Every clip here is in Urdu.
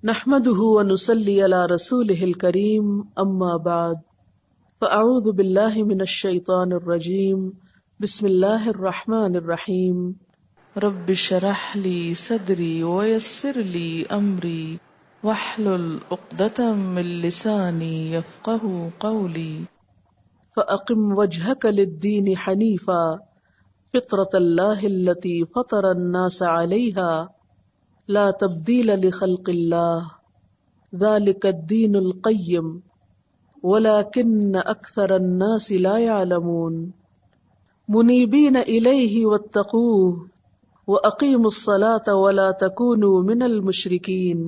نحمده ونصلي على رسوله الكريم اما بعد فاعوذ بالله من الشيطان الرجيم بسم الله الرحمن الرحيم رب اشرح لي صدري ويسر لي امري واحلل عقدة من لساني يفقهوا قولي فاقم وجهك للدين حنيفا فطرة الله التي فطر الناس عليها لا تبديل لخلق الله ذلك الدين القيم ولكن أكثر الناس لا يعلمون منيبين إليه واتقوه وأقيموا الصلاة ولا تكونوا من المشركين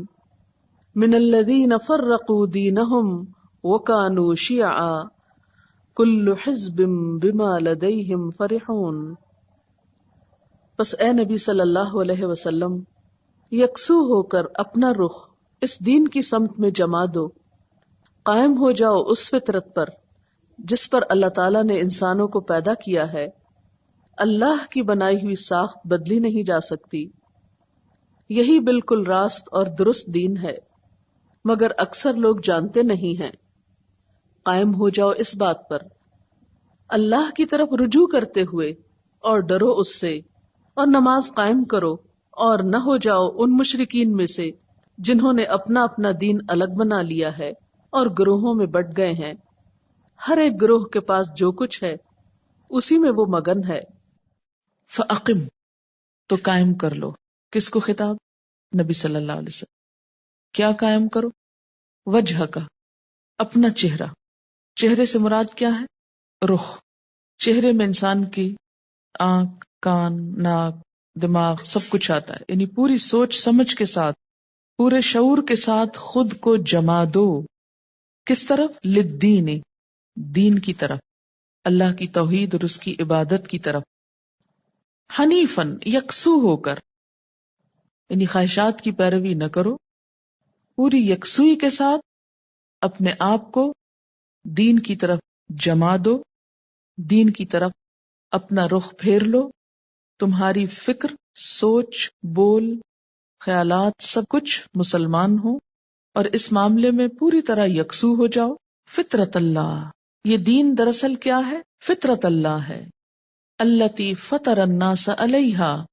من الذين فرقوا دينهم وكانوا شيعا كل حزب بما لديهم فرحون. پس اے نبی صلی اللہ علیہ وسلم یکسو ہو کر اپنا رخ اس دین کی سمت میں جما دو، قائم ہو جاؤ اس فطرت پر جس پر اللہ تعالیٰ نے انسانوں کو پیدا کیا ہے۔ اللہ کی بنائی ہوئی ساخت بدلی نہیں جا سکتی، یہی بالکل راست اور درست دین ہے، مگر اکثر لوگ جانتے نہیں ہیں۔ قائم ہو جاؤ اس بات پر، اللہ کی طرف رجوع کرتے ہوئے، اور ڈرو اس سے، اور نماز قائم کرو، اور نہ ہو جاؤ ان مشرکین میں سے جنہوں نے اپنا اپنا دین الگ بنا لیا ہے اور گروہوں میں بٹ گئے ہیں۔ ہر ایک گروہ کے پاس جو کچھ ہے اسی میں وہ مگن ہے۔ فَأَقِمْ، تو قائم کر لو۔ کس کو خطاب؟ نبی صلی اللہ علیہ وسلم۔ کیا قائم کرو؟ وجہ کا، اپنا چہرہ۔ چہرے سے مراد کیا ہے؟ رخ۔ چہرے میں انسان کی آنکھ، کان، ناک، دماغ سب کچھ آتا ہے، یعنی پوری سوچ سمجھ کے ساتھ، پورے شعور کے ساتھ خود کو جما دو۔ کس طرف؟ للدین، دین کی طرف، اللہ کی توحید اور اس کی عبادت کی طرف۔ حنیفاً، یکسو ہو کر، یعنی خواہشات کی پیروی نہ کرو، پوری یکسوئی کے ساتھ اپنے آپ کو دین کی طرف جما دو، دین کی طرف اپنا رخ پھیر لو۔ تمہاری فکر، سوچ، بول، خیالات سب کچھ مسلمان ہو، اور اس معاملے میں پوری طرح یکسو ہو جاؤ۔ فطرت اللہ، یہ دین دراصل کیا ہے؟ فطرت اللہ ہے، التی فطر الناس علیہا،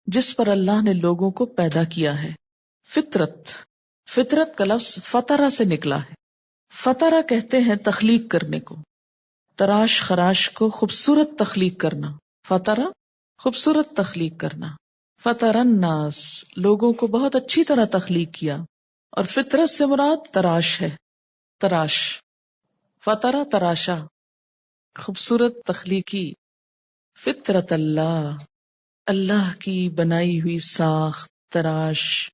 جس پر اللہ نے لوگوں کو پیدا کیا ہے۔ فطرت، فطرت کا لفظ فطرہ سے نکلا ہے۔ فطرہ کہتے ہیں تخلیق کرنے کو، تراش خراش کو خوبصورت تخلیق کرنا۔ فطرہ خوبصورت تخلیق کرنا۔ فطر الناس، لوگوں کو بہت اچھی طرح تخلیق کیا، اور فطرت سے مراد تراش ہے، تراش۔ فطرہ تراشا، خوبصورت تخلیقی۔ فطرت اللہ، اللہ کی بنائی ہوئی ساخت، تراش،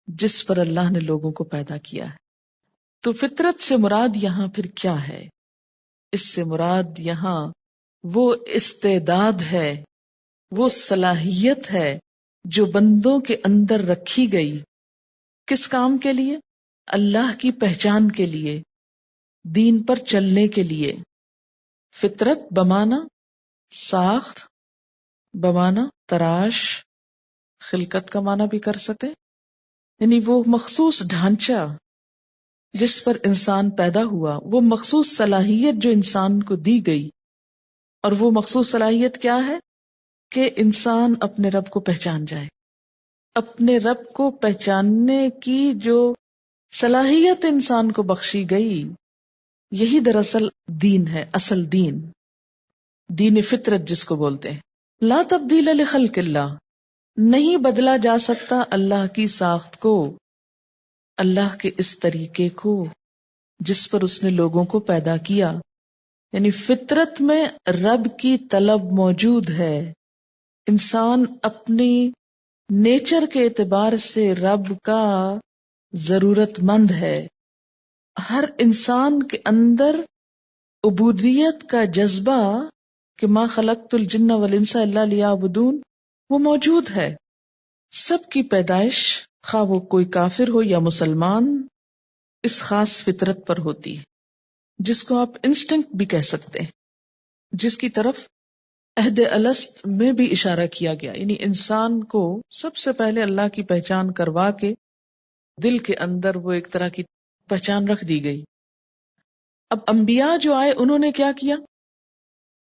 جس پر اللہ نے لوگوں کو پیدا کیا ہے۔ تو فطرت سے مراد یہاں پھر کیا ہے؟ اس سے مراد یہاں وہ استعداد ہے، وہ صلاحیت ہے جو بندوں کے اندر رکھی گئی۔ کس کام کے لیے؟ اللہ کی پہچان کے لیے، دین پر چلنے کے لیے۔ فطرت بمانا ساخت، بمانا تراش، خلقت کا معنی بھی کر سکتے، یعنی وہ مخصوص ڈھانچہ جس پر انسان پیدا ہوا، وہ مخصوص صلاحیت جو انسان کو دی گئی۔ اور وہ مخصوص صلاحیت کیا ہے؟ کہ انسان اپنے رب کو پہچان جائے۔ اپنے رب کو پہچاننے کی جو صلاحیت انسان کو بخشی گئی، یہی دراصل دین ہے، اصل دین، دین فطرت جس کو بولتے ہیں۔ لا تبدیل لخلق اللہ، نہیں بدلا جا سکتا اللہ کی ساخت کو، اللہ کے اس طریقے کو جس پر اس نے لوگوں کو پیدا کیا۔ یعنی فطرت میں رب کی طلب موجود ہے، انسان اپنی نیچر کے اعتبار سے رب کا ضرورت مند ہے۔ ہر انسان کے اندر عبودیت کا جذبہ کہ ما خلقت الجن والانس الا لیعبدون وہ موجود ہے۔ سب کی پیدائش، خواہ وہ کوئی کافر ہو یا مسلمان، اس خاص فطرت پر ہوتی ہے، جس کو آپ انسٹنکٹ بھی کہہ سکتے ہیں، جس کی طرف عہد الست میں بھی اشارہ کیا گیا۔ یعنی انسان کو سب سے پہلے اللہ کی پہچان کروا کے دل کے اندر وہ ایک طرح کی پہچان رکھ دی گئی. اب انبیاء جو آئے انہوں نے کیا کیا؟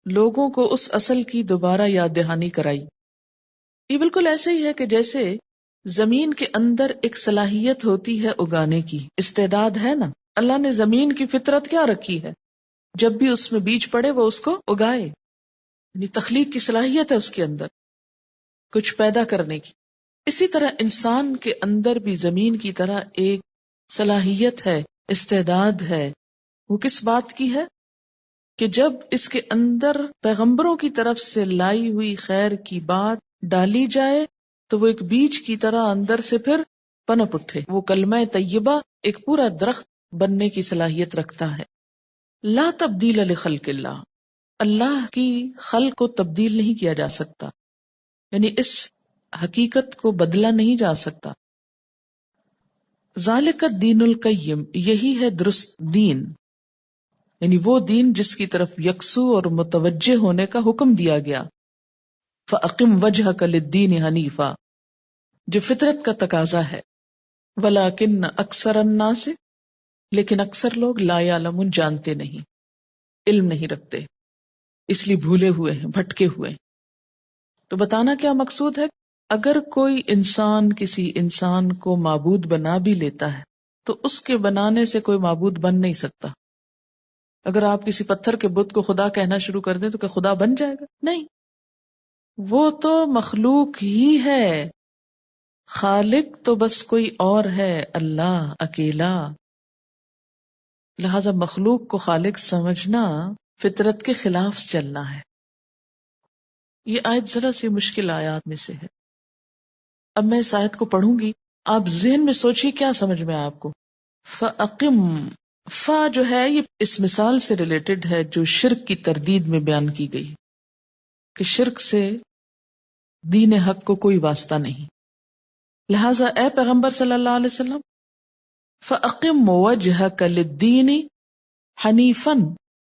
لوگوں کو اس اصل کی دوبارہ یاد دہانی کرائی. یہ بالکل ایسے ہی ہے کہ جیسے زمین کے اندر ایک صلاحیت ہوتی ہے اگانے کی، استعداد ہے نا. اللہ نے زمین کی فطرت کیا رکھی ہے؟ جب بھی اس میں بیج پڑے وہ اس کو اگائے، یعنی تخلیق کی صلاحیت ہے اس کے اندر، کچھ پیدا کرنے کی. اسی طرح انسان کے اندر بھی زمین کی طرح ایک صلاحیت ہے، استعداد ہے. وہ کس بات کی ہے؟ کہ جب اس کے اندر پیغمبروں کی طرف سے لائی ہوئی خیر کی بات ڈالی جائے تو وہ ایک بیج کی طرح اندر سے پھر پنپ اٹھے. وہ کلمہ طیبہ ایک پورا درخت بننے کی صلاحیت رکھتا ہے. لا تبدیل لخلق اللہ، اللہ کی خلق کو تبدیل نہیں کیا جا سکتا، یعنی اس حقیقت کو بدلا نہیں جا سکتا. ذالک الدین القیم، یہی ہے درست دین، یعنی وہ دین جس کی طرف یکسو اور متوجہ ہونے کا حکم دیا گیا. فَأَقِمْ وَجْهَكَ لِلدِّينِ حَنِيفًا، جو فطرت کا تقاضا ہے. وَلَكِنَّ أَكْثَرَ النَّاسِ، لیکن اکثر لوگ لا یعلمون، جانتے نہیں، علم نہیں رکھتے، اس لیے بھولے ہوئے ہیں، بھٹکے ہوئے ہیں. تو بتانا کیا مقصود ہے؟ اگر کوئی انسان کسی انسان کو معبود بنا بھی لیتا ہے تو اس کے بنانے سے کوئی معبود بن نہیں سکتا. اگر آپ کسی پتھر کے بت کو خدا کہنا شروع کر دیں تو کیا خدا بن جائے گا؟ نہیں، وہ تو مخلوق ہی ہے. خالق تو بس کوئی اور ہے، اللہ اکیلا. لہذا مخلوق کو خالق سمجھنا فطرت کے خلاف چلنا ہے. یہ آیت ذرا سی مشکل آیات میں سے ہے. اب میں اس آیت کو پڑھوں گی، آپ ذہن میں سوچیے کیا سمجھ میں آپ کو. فَأَقِمْ، فا جو ہے یہ اس مثال سے ریلیٹڈ ہے جو شرک کی تردید میں بیان کی گئی کہ شرک سے دین حق کو کوئی واسطہ نہیں. لہٰذا اے پیغمبر صلی اللہ علیہ وسلم، فَأَقِمْ وَجْهَكَ لِلدِّينِ حَنِيفًا،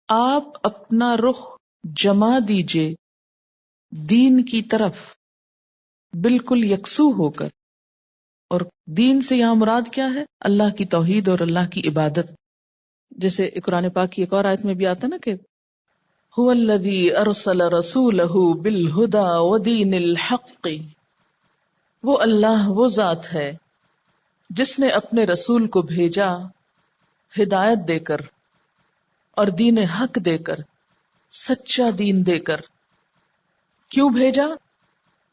آپ اپنا رخ جما دیجئے دین کی طرف بالکل یکسو ہو کر. اور دین سے یہاں مراد کیا ہے؟ اللہ کی توحید اور اللہ کی عبادت. جیسے قرآن پاک کی ایک اور آیت میں بھی آتا نا کہ هو الذی ارسل رسولہ بالہدی ودین الحق، وہ اللہ وہ ذات ہے جس نے اپنے رسول کو بھیجا ہدایت دے کر اور دین حق دے کر، سچا دین دے کر. کیوں بھیجا؟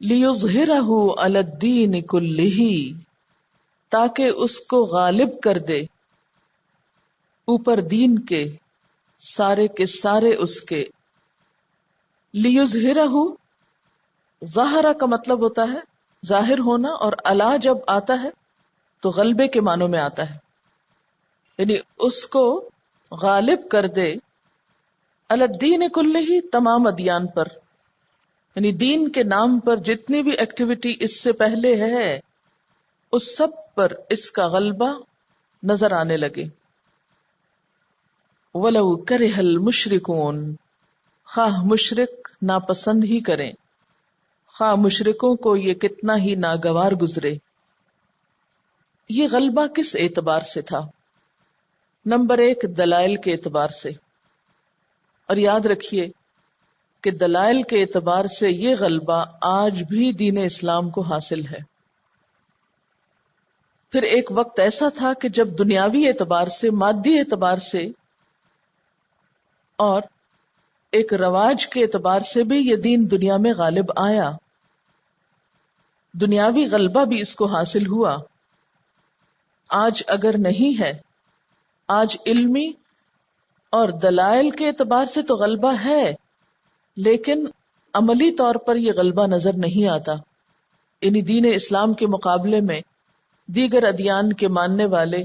لیظہرہ علی الدین کلہ، تاکہ اس کو غالب کر دے اوپر دین کے سارے اس کے. لیظہرہ، ظاہرہ کا مطلب ہوتا ہے ظاہر ہونا، اور علا جب آتا ہے تو غلبے کے معنوں میں آتا ہے، یعنی اس کو غالب کر دے علی الدین کلہ، تمام ادیان پر. یعنی دین کے نام پر جتنی بھی ایکٹیویٹی اس سے پہلے ہے اس سب پر اس کا غلبہ نظر آنے لگے. وَلَوْ كَرِهَ الْمُشْرِكُونَ، خواہ مشرک ناپسند ہی کریں، خواہ مشرکوں کو یہ کتنا ہی ناگوار گزرے. یہ غلبہ کس اعتبار سے تھا؟ نمبر 1 دلائل کے اعتبار سے. اور یاد رکھیے کہ دلائل کے اعتبار سے یہ غلبہ آج بھی دین اسلام کو حاصل ہے. پھر ایک وقت ایسا تھا کہ جب دنیاوی اعتبار سے، مادی اعتبار سے اور ایک رواج کے اعتبار سے بھی یہ دین دنیا میں غالب آیا، دنیاوی غلبہ بھی اس کو حاصل ہوا. آج اگر نہیں ہے، آج علمی اور دلائل کے اعتبار سے تو غلبہ ہے، لیکن عملی طور پر یہ غلبہ نظر نہیں آتا. یعنی دین اسلام کے مقابلے میں دیگر ادیان کے ماننے والے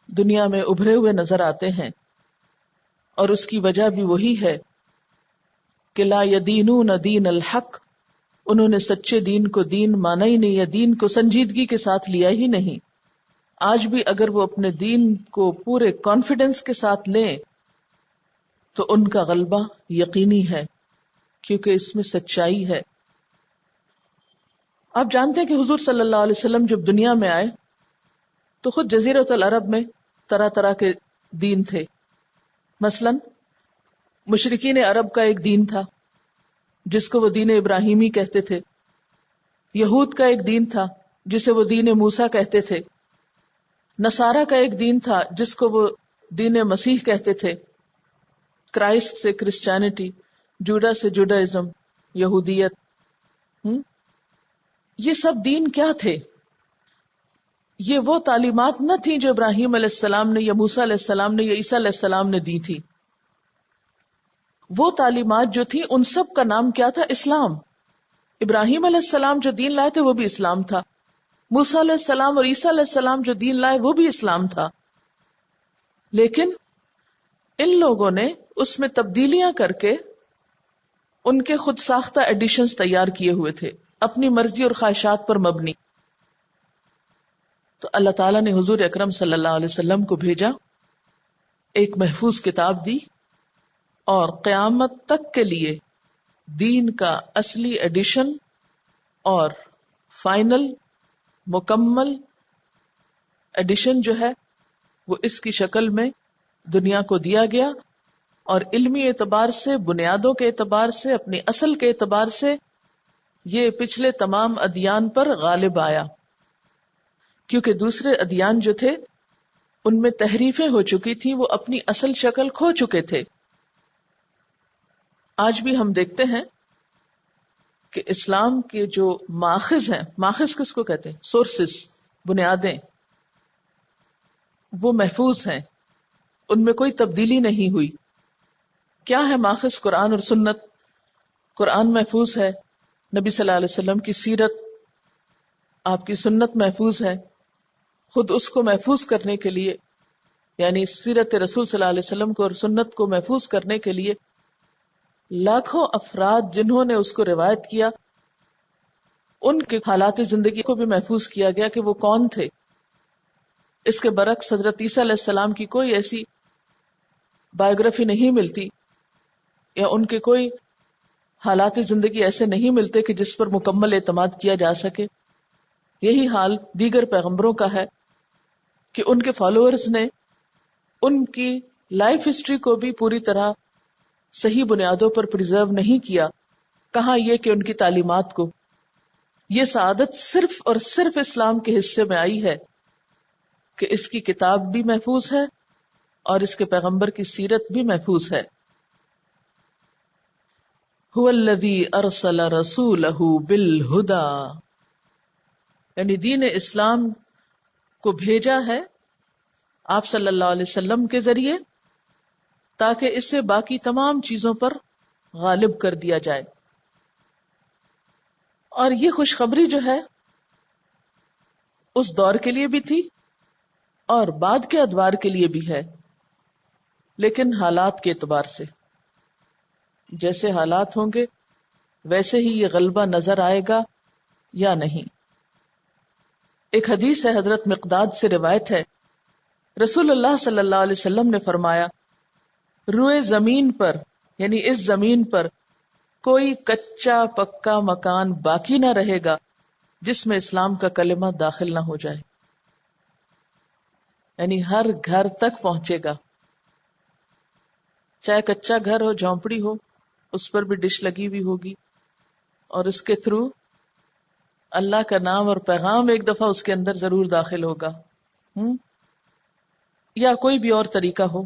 دنیا میں ابھرے ہوئے نظر آتے ہیں، اور اس کی وجہ بھی وہی ہے کہ لا یدینون دین الحق، انہوں نے سچے دین کو دین مانا ہی نہیں، یا دین کو سنجیدگی کے ساتھ لیا ہی نہیں. آج بھی اگر وہ اپنے دین کو پورے کانفیڈنس کے ساتھ لیں تو ان کا غلبہ یقینی ہے، کیونکہ اس میں سچائی ہے. آپ جانتے ہیں کہ حضور صلی اللہ علیہ وسلم جب دنیا میں آئے تو خود جزیرۃ العرب میں طرح طرح کے دین تھے. مثلا مشرکین عرب کا ایک دین تھا جس کو وہ دین ابراہیمی کہتے تھے. یہود کا ایک دین تھا جسے وہ دین موسیٰ کہتے تھے. نصارہ کا ایک دین تھا جس کو وہ دین مسیح کہتے تھے. کرائسٹ سے کرسچینٹی، جوڈا سے جوڈائزم، یہودیت. یہ سب دین کیا تھے؟ یہ وہ تعلیمات نہ تھیں جو ابراہیم علیہ السلام نے یا موسیٰ علیہ السلام نے یا عیسیٰ علیہ السلام نے دی تھی. وہ تعلیمات جو تھیں ان سب کا نام کیا تھا؟ اسلام. ابراہیم علیہ السلام جو دین لائے تھے وہ بھی اسلام تھا. موسیٰ علیہ السلام اور عیسیٰ علیہ السلام جو دین لائے وہ بھی اسلام تھا. لیکن ان لوگوں نے اس میں تبدیلیاں کر کے ان کے خود ساختہ ایڈیشنز تیار کیے ہوئے تھے، اپنی مرضی اور خواہشات پر مبنی. تو اللہ تعالیٰ نے حضور اکرم صلی اللہ علیہ وسلم کو بھیجا، ایک محفوظ کتاب دی، اور قیامت تک کے لیے دین کا اصلی ایڈیشن اور فائنل مکمل ایڈیشن جو ہے وہ اس کی شکل میں دنیا کو دیا گیا. اور علمی اعتبار سے، بنیادوں کے اعتبار سے، اپنی اصل کے اعتبار سے یہ پچھلے تمام ادیان پر غالب آیا، کیونکہ دوسرے ادیان جو تھے ان میں تحریفیں ہو چکی تھیں، وہ اپنی اصل شکل کھو چکے تھے. آج بھی ہم دیکھتے ہیں کہ اسلام کے جو ماخذ ہیں، ماخذ کس کو کہتے ہیں؟ سورسز، بنیادیں، وہ محفوظ ہیں، ان میں کوئی تبدیلی نہیں ہوئی. کیا ہے ماخذ؟ قرآن اور سنت. قرآن محفوظ ہے، نبی صلی اللہ علیہ وسلم کی سیرت، آپ کی سنت محفوظ ہے. خود اس کو محفوظ کرنے کے لیے، یعنی سیرت رسول صلی اللہ علیہ وسلم کو اور سنت کو محفوظ کرنے کے لیے لاکھوں افراد جنہوں نے اس کو روایت کیا، ان کے حالات زندگی کو بھی محفوظ کیا گیا کہ وہ کون تھے. اس کے برعکس حضرت عیسیٰ علیہ السلام کی کوئی ایسی بایوگرافی نہیں ملتی، یا ان کے کوئی حالات زندگی ایسے نہیں ملتے کہ جس پر مکمل اعتماد کیا جا سکے. یہی حال دیگر پیغمبروں کا ہے کہ ان کے فالوورز نے ان کی لائف ہسٹری کو بھی پوری طرح صحیح بنیادوں پر پریزرو نہیں کیا. کہاں یہ کہ ان کی تعلیمات کو. یہ سعادت صرف اور صرف اسلام کے حصے میں آئی ہے کہ اس کی کتاب بھی محفوظ ہے اور اس کے پیغمبر کی سیرت بھی محفوظ ہے. هو الذی ارسل رسولہ بالہدی، یعنی دین اسلام کو بھیجا ہے آپ صلی اللہ علیہ وسلم کے ذریعے تاکہ اسے باقی تمام چیزوں پر غالب کر دیا جائے. اور یہ خوشخبری جو ہے اس دور کے لیے بھی تھی اور بعد کے ادوار کے لیے بھی ہے، لیکن حالات کے اعتبار سے جیسے حالات ہوں گے ویسے ہی یہ غلبہ نظر آئے گا یا نہیں. ایک حدیث ہے، حضرت مقداد سے روایت ہے، رسول اللہ صلی اللہ علیہ وسلم نے فرمایا، روئے زمین پر یعنی اس زمین پر کوئی کچا پکا مکان باقی نہ رہے گا جس میں اسلام کا کلمہ داخل نہ ہو جائے. یعنی ہر گھر تک پہنچے گا، چاہے کچا گھر ہو، جھونپڑی ہو، اس پر بھی ڈش لگی ہوئی ہوگی اور اس کے تھرو اللہ کا نام اور پیغام ایک دفعہ اس کے اندر ضرور داخل ہوگا. یا کوئی بھی اور طریقہ ہو.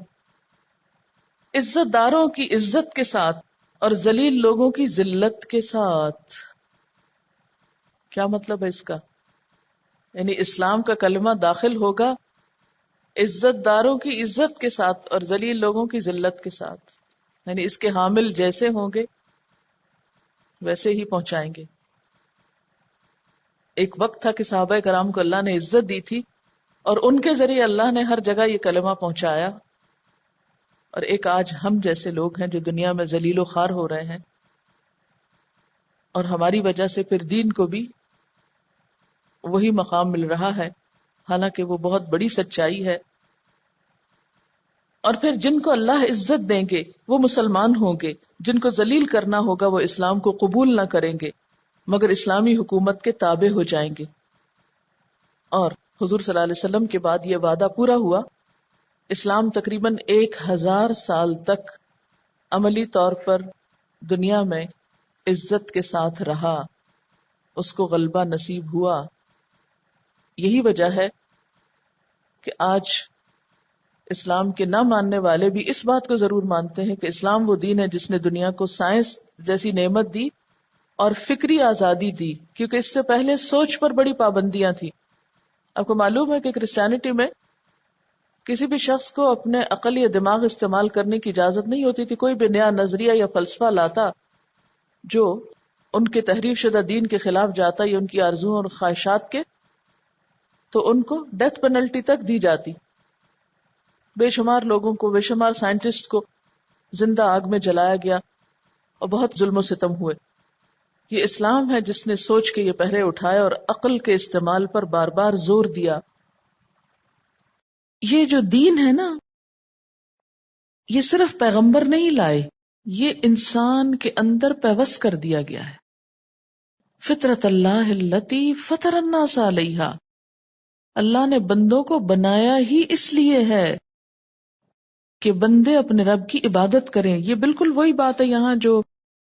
عزت داروں کی عزت کے ساتھ اور ذلیل لوگوں کی ذلت کے ساتھ. کیا مطلب ہے اس کا؟ یعنی اسلام کا کلمہ داخل ہوگا عزت داروں کی عزت کے ساتھ اور ذلیل لوگوں کی ذلت کے ساتھ. یعنی اس کے حامل جیسے ہوں گے ویسے ہی پہنچائیں گے. ایک وقت تھا کہ صحابہ کرام کو اللہ نے عزت دی تھی اور ان کے ذریعے اللہ نے ہر جگہ یہ کلمہ پہنچایا. اور ایک آج ہم جیسے لوگ ہیں جو دنیا میں ذلیل و خوار ہو رہے ہیں، اور ہماری وجہ سے پھر دین کو بھی وہی مقام مل رہا ہے، حالانکہ وہ بہت بڑی سچائی ہے. اور پھر جن کو اللہ عزت دیں گے وہ مسلمان ہوں گے، جن کو ذلیل کرنا ہوگا وہ اسلام کو قبول نہ کریں گے مگر اسلامی حکومت کے تابع ہو جائیں گے. اور حضور صلی اللہ علیہ وسلم کے بعد یہ وعدہ پورا ہوا. اسلام تقریباً 1000 سال تک عملی طور پر دنیا میں عزت کے ساتھ رہا، اس کو غلبہ نصیب ہوا. یہی وجہ ہے کہ آج اسلام کے نہ ماننے والے بھی اس بات کو ضرور مانتے ہیں کہ اسلام وہ دین ہے جس نے دنیا کو سائنس جیسی نعمت دی اور فکری آزادی دی، کیونکہ اس سے پہلے سوچ پر بڑی پابندیاں تھیں. آپ کو معلوم ہے کہ کرسچینٹی میں کسی بھی شخص کو اپنے عقل یا دماغ استعمال کرنے کی اجازت نہیں ہوتی تھی. کوئی بھی نیا نظریہ یا فلسفہ لاتا جو ان کے تحریف شدہ دین کے خلاف جاتا یا ان کی آرزوؤں اور خواہشات کے، تو ان کو ڈیتھ پینلٹی تک دی جاتی. بے شمار لوگوں کو، بے شمار سائنٹسٹ کو زندہ آگ میں جلایا گیا اور بہت ظلم و ستم ہوئے. یہ اسلام ہے جس نے سوچ کے یہ پہرے اٹھائے اور عقل کے استعمال پر بار بار زور دیا. یہ جو دین ہے نا، یہ صرف پیغمبر نہیں لائے، یہ انسان کے اندر پیوست کر دیا گیا ہے. فطرت اللہ التی فطر الناس علیہا، اللہ نے بندوں کو بنایا ہی اس لیے ہے کہ بندے اپنے رب کی عبادت کریں. یہ بالکل وہی بات ہے یہاں جو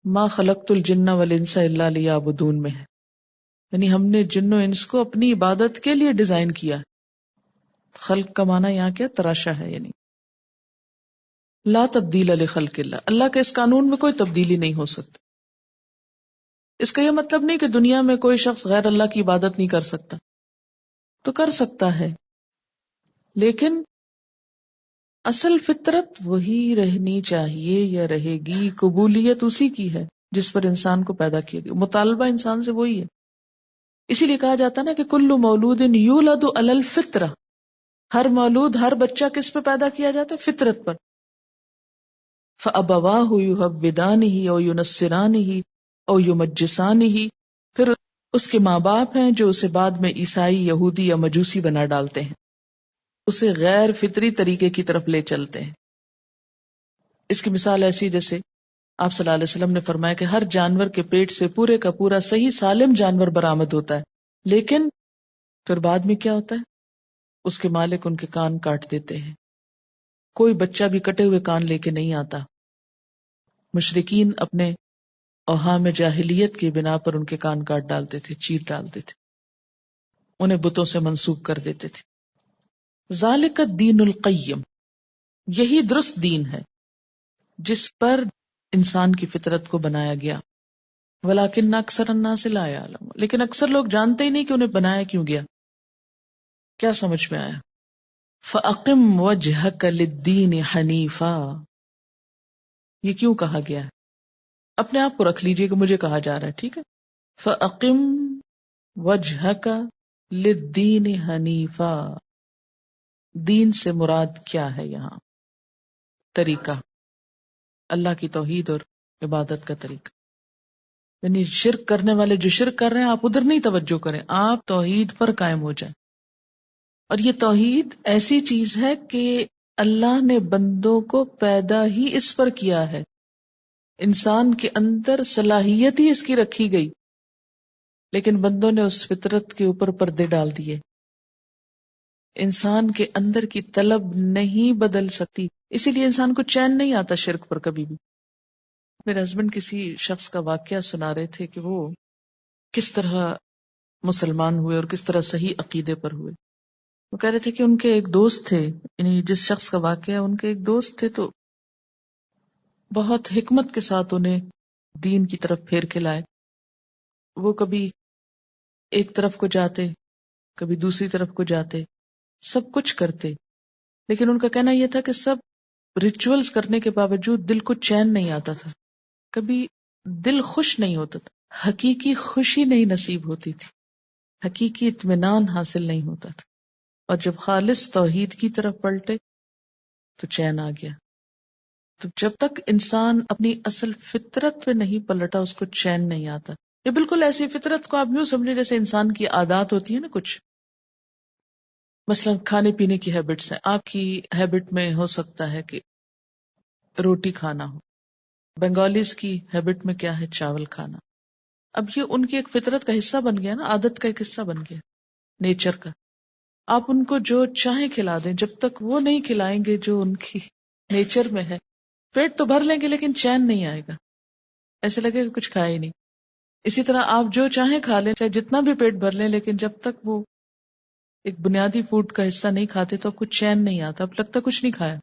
ما خلقت الجن والانس الا لیعبدون میں ہے، یعنی ہم نے جن و انس کو اپنی عبادت کے لیے ڈیزائن کیا. خلق کا معنی یہاں کیا؟ تراشا ہے. یعنی لا تبدیل لخلق اللہ، اللہ کے اس قانون میں کوئی تبدیلی نہیں ہو سکتی. اس کا یہ مطلب نہیں کہ دنیا میں کوئی شخص غیر اللہ کی عبادت نہیں کر سکتا، تو کر سکتا ہے، لیکن اصل فطرت وہی رہنی چاہیے یا رہے گی. قبولیت اسی کی ہے جس پر انسان کو پیدا کیا گیا، مطالبہ انسان سے وہی ہے. اسی لیے کہا جاتا نا کہ کل مولود یولد علی الفطرہ، ہر مولود، ہر بچہ کس پہ پیدا کیا جاتا ہے؟ فطرت پر. فَأَبَوَاهُ يُهَوِّدَانِهِ أَوْ يُنَصِّرَانِهِ أَوْ يُمَجِّسَانِهِ، پھر اس کے ماں باپ ہیں جو اسے بعد میں عیسائی، یہودی یا مجوسی بنا ڈالتے ہیں، اسے غیر فطری طریقے کی طرف لے چلتے ہیں. اس کی مثال ایسی جیسے آپ صلی اللہ علیہ وسلم نے فرمایا کہ ہر جانور کے پیٹ سے پورے کا پورا صحیح سالم جانور برآمد ہوتا ہے، لیکن پھر بعد میں کیا ہوتا ہے؟ اس کے مالک ان کے کان کاٹ دیتے ہیں. کوئی بچہ بھی کٹے ہوئے کان لے کے نہیں آتا. مشرکین اپنے اوہام جاہلیت کی بنا پر ان کے کان کاٹ ڈالتے تھے، چیر ڈالتے تھے، انہیں بتوں سے منسوب کر دیتے تھے. ذالک الدین القیم، یہی درست دین ہے جس پر انسان کی فطرت کو بنایا گیا. ولیکن اکثر الناس لا یعلمون، لیکن اکثر لوگ جانتے ہی نہیں کہ انہیں بنایا کیوں گیا. کیا سمجھ میں آیا؟ فَأَقِمْ وَجْهَكَ لِلدِّينِ حَنِيفًا، یہ کیوں کہا گیا ہے؟ اپنے آپ کو رکھ لیجئے کہ مجھے کہا جا رہا ہے، ٹھیک ہے. فَأَقِمْ وَجْهَكَ لِلدِّينِ حَنِيفًا، دین سے مراد کیا ہے یہاں؟ طریقہ، اللہ کی توحید اور عبادت کا طریقہ. یعنی شرک کرنے والے جو شرک کر رہے ہیں، آپ ادھر نہیں توجہ کریں، آپ توحید پر قائم ہو جائیں. اور یہ توحید ایسی چیز ہے کہ اللہ نے بندوں کو پیدا ہی اس پر کیا ہے، انسان کے اندر صلاحیت ہی اس کی رکھی گئی، لیکن بندوں نے اس فطرت کے اوپر پردے ڈال دیے. انسان کے اندر کی طلب نہیں بدل سکتی، اسی لیے انسان کو چین نہیں آتا شرک پر کبھی بھی. میرے ہسبینڈ کسی شخص کا واقعہ سنا رہے تھے کہ وہ کس طرح مسلمان ہوئے اور کس طرح صحیح عقیدے پر ہوئے. وہ کہہ رہے تھے کہ ان کے ایک دوست تھے، یعنی جس شخص کا واقعہ ہے ان کے ایک دوست تھے، تو بہت حکمت کے ساتھ انہیں دین کی طرف پھیر کے لائے. وہ کبھی ایک طرف کو جاتے، کبھی دوسری طرف کو جاتے، سب کچھ کرتے، لیکن ان کا کہنا یہ تھا کہ سب ریچولز کرنے کے باوجود دل کو چین نہیں آتا تھا، کبھی دل خوش نہیں ہوتا تھا، حقیقی خوشی نہیں نصیب ہوتی تھی، حقیقی اطمینان حاصل نہیں ہوتا تھا. اور جب خالص توحید کی طرف پلٹے تو چین آ گیا. تو جب تک انسان اپنی اصل فطرت پہ نہیں پلٹا اس کو چین نہیں آتا. یہ بالکل ایسی فطرت کو آپ یوں سمجھے جیسے انسان کی عادات ہوتی ہے نا کچھ، مثلا کھانے پینے کی ہیبٹس ہیں. آپ کی ہیبٹ میں ہو سکتا ہے کہ روٹی کھانا ہو، بنگالیز کی ہیبٹ میں کیا ہے؟ چاول کھانا. اب یہ ان کی ایک فطرت کا حصہ بن گیا نا، عادت کا ایک حصہ بن گیا، نیچر کا. آپ ان کو جو چاہیں کھلا دیں، جب تک وہ نہیں کھلائیں گے جو ان کی نیچر میں ہے، پیٹ تو بھر لیں گے لیکن چین نہیں آئے گا، ایسے لگے کہ کچھ کھایا ہی نہیں۔ اسی طرح آپ جو چاہیں کھا لیں، چاہے جتنا بھی پیٹ بھر لیں، لیکن جب تک وہ ایک بنیادی فوڈ کا حصہ نہیں کھاتے تو آپ کو چین نہیں آتا، اب لگتا کچھ نہیں کھایا۔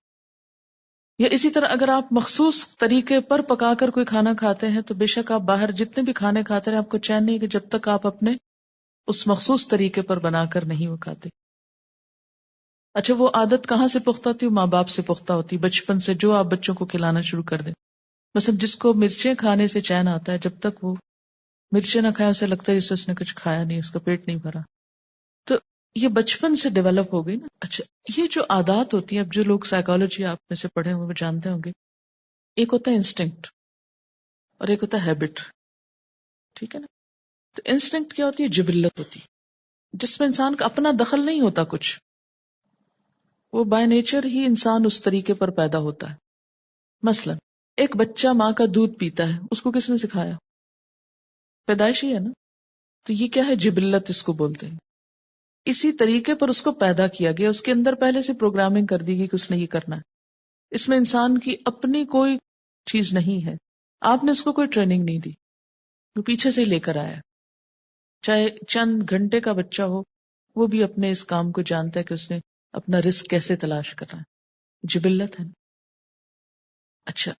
یا اسی طرح اگر آپ مخصوص طریقے پر پکا کر کوئی کھانا کھاتے ہیں تو بے شک آپ باہر جتنے بھی کھانے کھاتے رہے، آپ کو چین نہیں کہ جب تک آپ اپنے اس مخصوص طریقے پر بنا کر نہیں وہ کھاتے۔ اچھا، وہ عادت کہاں سے پختہ ہوتی ہے؟ ماں باپ سے پختہ ہوتی، بچپن سے جو آپ بچوں کو کھلانا شروع کر دیں۔ مثلا جس کو مرچیں کھانے سے چین آتا ہے، جب تک وہ مرچیں نہ کھائے اسے لگتا ہے جسے اس نے کچھ کھایا نہیں، اس کا پیٹ نہیں بھرا، تو یہ بچپن سے ڈیولپ ہو گئی نا۔ اچھا، یہ جو عادات ہوتی ہیں، اب جو لوگ سائیکالوجی آپ میں سے پڑھے ہوئے وہ جانتے ہوں گے، ایک ہوتا ہے انسٹنکٹ اور ایک ہوتا ہے ہیبٹ، ٹھیک ہے نا؟ تو انسٹنکٹ کیا ہوتی ہے؟ جبلت ہوتی ہے، جس میں انسان کا اپنا دخل نہیں ہوتا کچھ، وہ بائی نیچر ہی انسان اس طریقے پر پیدا ہوتا ہے۔ مثلا ایک بچہ ماں کا دودھ پیتا ہے، اس کو کس نے سکھایا؟ پیدائشی ہے نا، تو یہ کیا ہے؟ جبلت اس کو بولتے ہیں۔ اسی طریقے پر اس کو پیدا کیا گیا، اس کے اندر پہلے سے پروگرامنگ کر دی گئی کہ اس نے یہ کرنا ہے، اس میں انسان کی اپنی کوئی چیز نہیں ہے، آپ نے اس کو کوئی ٹریننگ نہیں دی، وہ پیچھے سے ہی لے کر آیا۔ چاہے چند گھنٹے کا بچہ ہو، وہ بھی اپنے اس کام کو جانتا ہے کہ اس نے اپنا رزق کیسے تلاش کرنا ہے، جبلت ہے نا۔ اچھا،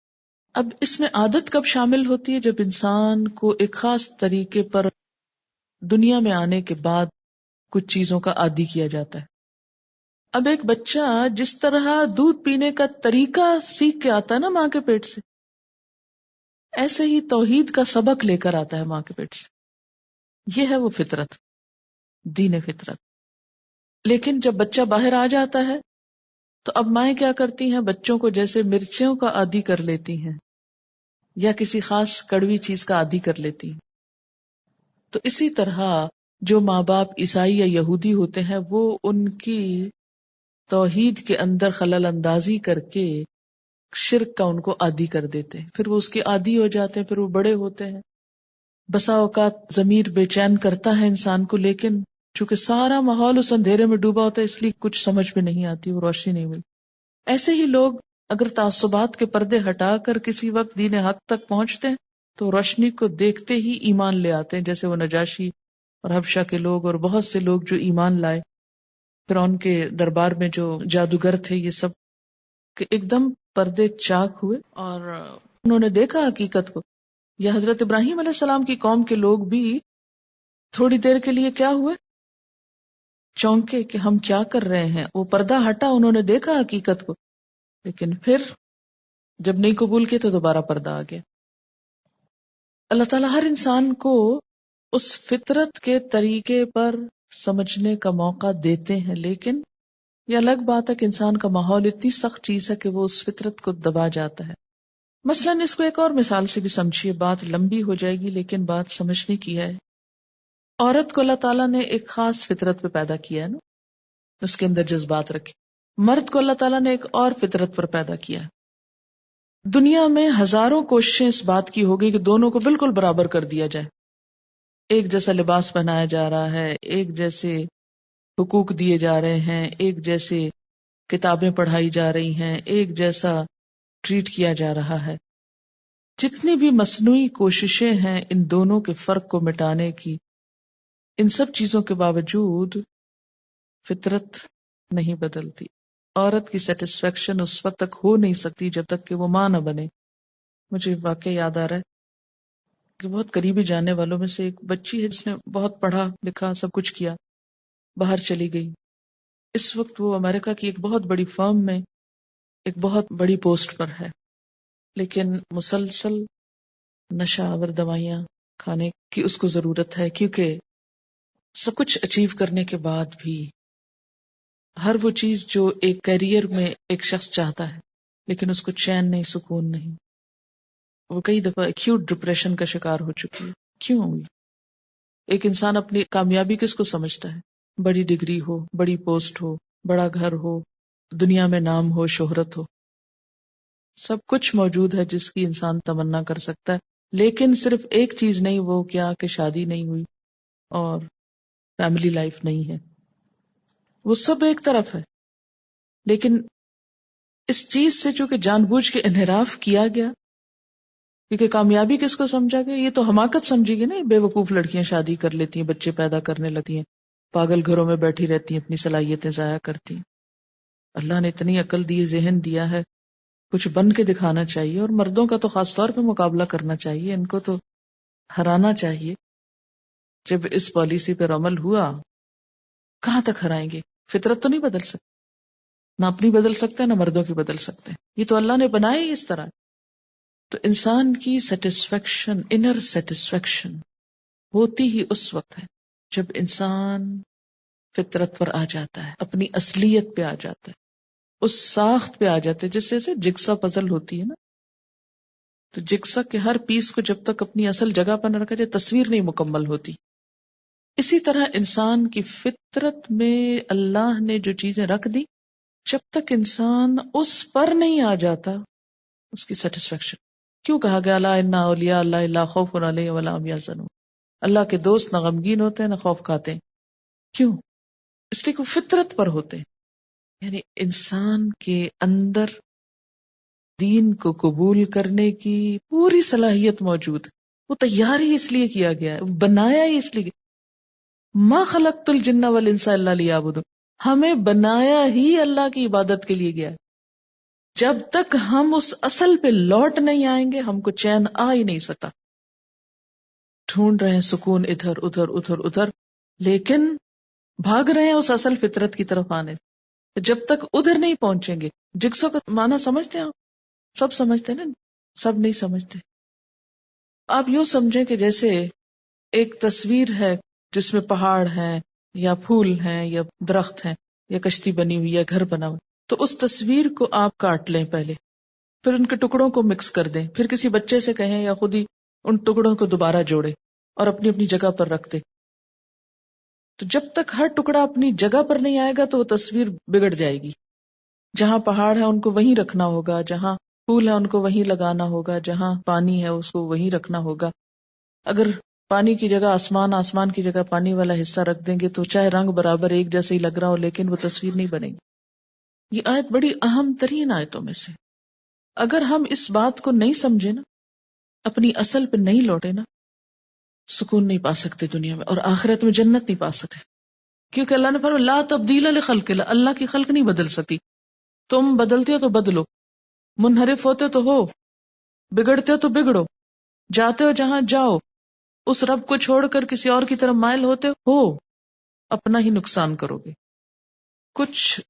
اب اس میں عادت کب شامل ہوتی ہے؟ جب انسان کو ایک خاص طریقے پر دنیا میں آنے کے بعد کچھ چیزوں کا عادی کیا جاتا ہے۔ اب ایک بچہ جس طرح دودھ پینے کا طریقہ سیکھ کے آتا ہے نا ماں کے پیٹ سے، ایسے ہی توحید کا سبق لے کر آتا ہے ماں کے پیٹ سے، یہ ہے وہ فطرت، دین فطرت۔ لیکن جب بچہ باہر آ جاتا ہے تو اب مائیں کیا کرتی ہیں؟ بچوں کو جیسے مرچیوں کا عادی کر لیتی ہیں یا کسی خاص کڑوی چیز کا عادی کر لیتی ہیں، تو اسی طرح جو ماں باپ عیسائی یا یہودی ہوتے ہیں وہ ان کی توحید کے اندر خلل اندازی کر کے شرک کا ان کو عادی کر دیتے ہیں، پھر وہ اس کے عادی ہو جاتے ہیں، پھر وہ بڑے ہوتے ہیں۔ بسا اوقات ضمیر بے چین کرتا ہے انسان کو، لیکن چونکہ سارا ماحول اس اندھیرے میں ڈوبا ہوتا ہے اس لیے کچھ سمجھ میں نہیں آتی، وہ روشنی نہیں ملتی۔ ایسے ہی لوگ اگر تعصبات کے پردے ہٹا کر کسی وقت دین حق تک پہنچتے ہیں تو روشنی کو دیکھتے ہی ایمان لے آتے ہیں، جیسے وہ نجاشی اور حبشہ کے لوگ اور بہت سے لوگ جو ایمان لائے فرعون کے دربار میں، جو جادوگر تھے، یہ سب کہ ایک دم پردے چاک ہوئے اور انہوں نے دیکھا حقیقت کو۔ یا حضرت ابراہیم علیہ السلام کی قوم کے لوگ بھی تھوڑی دیر کے لیے کیا ہوئے؟ چونکے کہ ہم کیا کر رہے ہیں، وہ پردہ ہٹا، انہوں نے دیکھا حقیقت کو، لیکن پھر جب نہیں قبول کیا تو دوبارہ پردہ آ گیا۔ اللہ تعالیٰ ہر انسان کو اس فطرت کے طریقے پر سمجھنے کا موقع دیتے ہیں، لیکن یہ الگ بات ہے کہ انسان کا ماحول اتنی سخت چیز ہے کہ وہ اس فطرت کو دبا جاتا ہے۔ مثلاً اس کو ایک اور مثال سے بھی سمجھیے، بات لمبی ہو جائے گی لیکن بات سمجھنے کی ہے۔ عورت کو اللہ تعالیٰ نے ایک خاص فطرت پہ پیدا کیا ہے نا، اس کے اندر جذبات رکھے۔ مرد کو اللہ تعالیٰ نے ایک اور فطرت پر پیدا کیا ہے۔ دنیا میں ہزاروں کوششیں اس بات کی ہو گئی کہ دونوں کو بالکل برابر کر دیا جائے، ایک جیسا لباس پہنایا جا رہا ہے، ایک جیسے حقوق دیے جا رہے ہیں، ایک جیسے کتابیں پڑھائی جا رہی ہیں، ایک جیسا ٹریٹ کیا جا رہا ہے۔ جتنی بھی مصنوعی کوششیں ہیں ان دونوں کے فرق کو مٹانے کی، ان سب چیزوں کے باوجود فطرت نہیں بدلتی۔ عورت کی سیٹسفیکشن اس وقت تک ہو نہیں سکتی جب تک کہ وہ ماں نہ بنے۔ مجھے واقعہ یاد آ رہا ہے کہ بہت قریبی جاننے والوں میں سے ایک بچی ہے جس نے بہت پڑھا لکھا، سب کچھ کیا، باہر چلی گئی۔ اس وقت وہ امریکہ کی ایک بہت بڑی فرم میں ایک بہت بڑی پوسٹ پر ہے، لیکن مسلسل نشہ آور دوائیاں کھانے کی اس کو ضرورت ہے، کیونکہ سب کچھ اچیو کرنے کے بعد بھی ہر وہ چیز جو ایک کیریئر میں ایک شخص چاہتا ہے لیکن اس کو چین نہیں، سکون نہیں۔ وہ کئی دفعہ ایکیوٹ ڈپریشن کا شکار ہو چکی ہے۔ کیوں ہوئی؟ ایک انسان اپنی کامیابی کس کو سمجھتا ہے؟ بڑی ڈگری ہو، بڑی پوسٹ ہو، بڑا گھر ہو، دنیا میں نام ہو، شہرت ہو، سب کچھ موجود ہے جس کی انسان تمنا کر سکتا ہے، لیکن صرف ایک چیز نہیں، وہ کیا کہ شادی نہیں ہوئی اور فیملی لائف نہیں ہے۔ وہ سب ایک طرف ہے، لیکن اس چیز سے چونکہ جان بوجھ کے انحراف کیا گیا، کیونکہ کامیابی کس کو سمجھا گیا؟ یہ تو حماقت سمجھی گئی نا، بے وقوف لڑکیاں شادی کر لیتی ہیں، بچے پیدا کرنے لگتی ہیں، پاگل گھروں میں بیٹھی رہتی ہیں، اپنی صلاحیتیں ضائع کرتی ہیں۔ اللہ نے اتنی عقل دی، ذہن دیا ہے، کچھ بن کے دکھانا چاہیے، اور مردوں کا تو خاص طور پہ مقابلہ کرنا چاہیے، ان کو تو ہرانا چاہیے۔ جب اس پالیسی پر عمل ہوا، کہاں تک ہرائیں گے؟ فطرت تو نہیں بدل سکتے، نہ اپنی بدل سکتے نہ مردوں کی بدل سکتے، یہ تو اللہ نے بنایا ہی اس طرح۔ تو انسان کی سیٹسفیکشن، انر سیٹسفیکشن ہوتی ہی اس وقت ہے جب انسان فطرت پر آ جاتا ہے، اپنی اصلیت پہ آ جاتا ہے، اس ساخت پہ آ جاتے ہیں، جس سے جگسا پزل ہوتی ہے نا، تو جگسا کے ہر پیس کو جب تک اپنی اصل جگہ پر نہ رکھا جائے تصویر نہیں مکمل ہوتی۔ اسی طرح انسان کی فطرت میں اللہ نے جو چیزیں رکھ دی، جب تک انسان اس پر نہیں آ جاتا، اس کی سیٹسفیکشن۔ کیوں کہا گیا لا ان اولیاء اللہ لا خوف علیہم ولا هم یحزنون؟ اللہ کے دوست نہ غمگین ہوتے ہیں نہ خوف کھاتے ہیں۔ کیوں؟ اس لیے کہ وہ فطرت پر ہوتے ہیں، یعنی انسان کے اندر دین کو قبول کرنے کی پوری صلاحیت موجود ہے، وہ تیار ہی اس لیے کیا گیا ہے، بنایا ہی اس لیے ما خلقت الجن والانس الا لیعبدون، ہمیں بنایا ہی اللہ کی عبادت کے لیے گیا ہے۔ جب تک ہم اس اصل پہ لوٹ نہیں آئیں گے، ہم کو چین آ ہی نہیں سکتا۔ ڈھونڈ رہے ہیں سکون ادھر ادھر ادھر ادھر، لیکن بھاگ رہے ہیں اس اصل فطرت کی طرف آنے سے۔ جب تک ادھر نہیں پہنچیں گے، جگسا کا معنی سمجھتے ہیں آپ؟ سب سمجھتے ہیں نا؟ سب نہیں سمجھتے۔ آپ یوں سمجھیں کہ جیسے ایک تصویر ہے جس میں پہاڑ ہیں یا پھول ہیں یا درخت ہیں یا کشتی بنی ہوئی یا گھر بنا ہوا، تو اس تصویر کو آپ کاٹ لیں پہلے، پھر ان کے ٹکڑوں کو مکس کر دیں، پھر کسی بچے سے کہیں یا خود ہی ان ٹکڑوں کو دوبارہ جوڑے اور اپنی اپنی جگہ پر رکھ دے۔ تو جب تک ہر ٹکڑا اپنی جگہ پر نہیں آئے گا تو وہ تصویر بگڑ جائے گی۔ جہاں پہاڑ ہے ان کو وہیں رکھنا ہوگا، جہاں پھول ہے ان کو وہیں لگانا ہوگا، جہاں پانی ہے اس کو وہیں رکھنا ہوگا۔ اگر پانی کی جگہ آسمان، آسمان کی جگہ پانی والا حصہ رکھ دیں گے تو چاہے رنگ برابر ایک جیسے ہی لگ رہا ہو، لیکن وہ تصویر نہیں بنے گی۔ یہ آیت بڑی اہم ترین آیتوں میں سے۔ اگر ہم اس بات کو نہیں سمجھے نا، اپنی اصل پہ نہیں لوٹے نا، سکون نہیں پا سکتے دنیا میں، اور آخرت میں جنت نہیں پا سکتے، کیونکہ اللہ نے فرمایا لا تبدیل لخلق اللہ، اللہ کی خلق نہیں بدل سکتی، تم بدلتے ہو تو بدلو، منحرف ہوتے تو ہو، بگڑتے ہو تو بگڑو، جاتے ہو جہاں جاؤ، اس رب کو چھوڑ کر کسی اور کی طرف مائل ہوتے ہو، اپنا ہی نقصان کرو گے۔ کچھ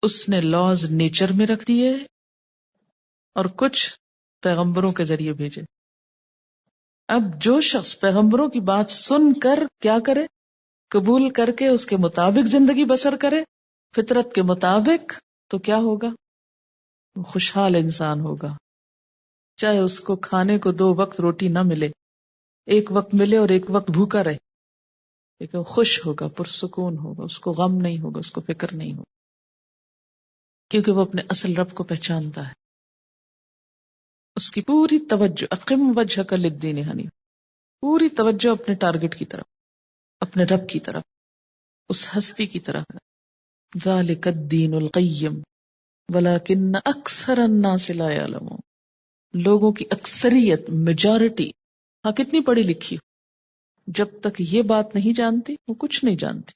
اس نے لاز نیچر میں رکھ دیے اور کچھ پیغمبروں کے ذریعے بھیجے۔ اب جو شخص پیغمبروں کی بات سن کر کیا کرے، قبول کر کے اس کے مطابق زندگی بسر کرے، فطرت کے مطابق، تو کیا ہوگا؟ وہ خوشحال انسان ہوگا، چاہے اس کو کھانے کو 2 وقت روٹی نہ ملے، ایک وقت ملے اور ایک وقت بھوکا رہے، لیکن خوش ہوگا، پرسکون ہوگا، اس کو غم نہیں ہوگا، اس کو فکر نہیں ہوگا، کیونکہ وہ اپنے اصل رب کو پہچانتا ہے۔ اس کی پوری توجہ اقم وجہک للدین حنیف، پوری توجہ اپنے ٹارگٹ کی طرف، اپنے رب کی طرف، اس ہستی کی طرف۔ ذالک الدین القیم ولکن اکثر الناس لا یعلمون، لوگوں کی اکثریت، میجورٹی، ہاں کتنی پڑھی لکھی ہو، جب تک یہ بات نہیں جانتی وہ کچھ نہیں جانتی۔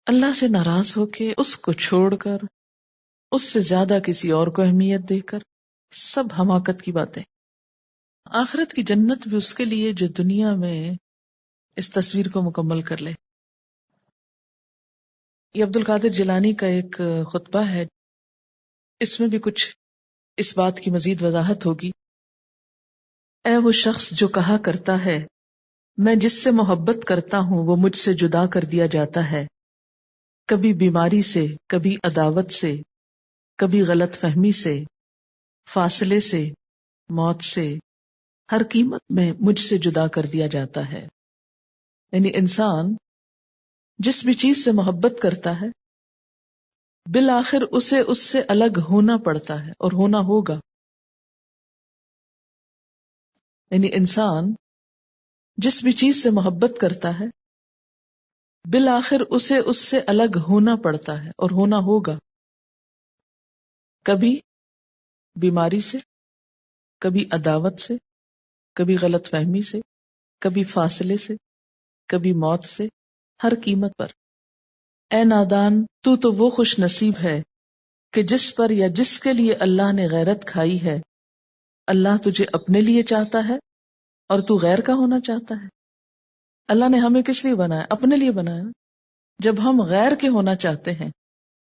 اللہ سے ناراض ہو کے، اس کو چھوڑ کر، اس سے زیادہ کسی اور کو اہمیت دے کر، سب حماقت کی باتیں۔ آخرت کی جنت بھی اس کے لیے جو دنیا میں اس تصویر کو مکمل کر لے۔ یہ عبد القادر جیلانی کا ایک خطبہ ہے، اس میں بھی کچھ اس بات کی مزید وضاحت ہوگی۔ اے وہ شخص جو کہا کرتا ہے میں جس سے محبت کرتا ہوں وہ مجھ سے جدا کر دیا جاتا ہے، کبھی بیماری سے، کبھی عداوت سے، کبھی غلط فہمی سے، فاصلے سے، موت سے، ہر قیمت میں مجھ سے جدا کر دیا جاتا ہے۔ یعنی انسان جس بھی چیز سے محبت کرتا ہے بالآخر اسے اس سے الگ ہونا پڑتا ہے اور ہونا ہوگا۔ یعنی انسان جس بھی چیز سے محبت کرتا ہے بالآخر اسے اس سے الگ ہونا پڑتا ہے اور ہونا ہوگا، کبھی بیماری سے، کبھی عداوت سے، کبھی غلط فہمی سے، کبھی فاصلے سے، کبھی موت سے، ہر قیمت پر۔ اے نادان، تو وہ خوش نصیب ہے کہ جس پر یا جس کے لیے اللہ نے غیرت کھائی ہے، اللہ تجھے اپنے لیے چاہتا ہے اور تو غیر کا ہونا چاہتا ہے۔ اللہ نے ہمیں کس لیے بنایا؟ اپنے لیے بنایا۔ جب ہم غیر کے ہونا چاہتے ہیں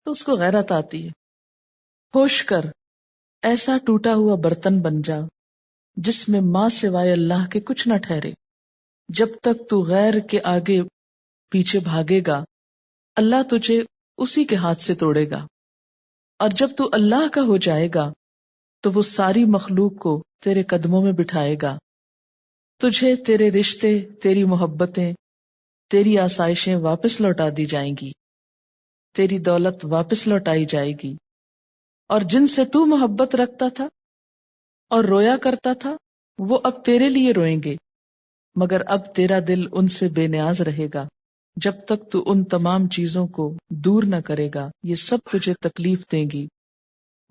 تو اس کو غیرت آتی ہے۔ ہوش کر، ایسا ٹوٹا ہوا برتن بن جا جس میں ماں سوائے اللہ کے کچھ نہ ٹھہرے۔ جب تک تو غیر کے آگے پیچھے بھاگے گا، اللہ تجھے اسی کے ہاتھ سے توڑے گا، اور جب تو اللہ کا ہو جائے گا تو وہ ساری مخلوق کو تیرے قدموں میں بٹھائے گا۔ تجھے تیرے رشتے، تیری محبتیں، تیری آسائشیں واپس لوٹا دی جائیں گی، تیری دولت واپس لوٹائی جائے گی، اور جن سے تو محبت رکھتا تھا اور رویا کرتا تھا وہ اب تیرے لیے روئیں گے، مگر اب تیرا دل ان سے بے نیاز رہے گا جب تک تو ان تمام چیزوں کو دور نہ کرے گا۔ یہ سب تجھے تکلیف دیں گی۔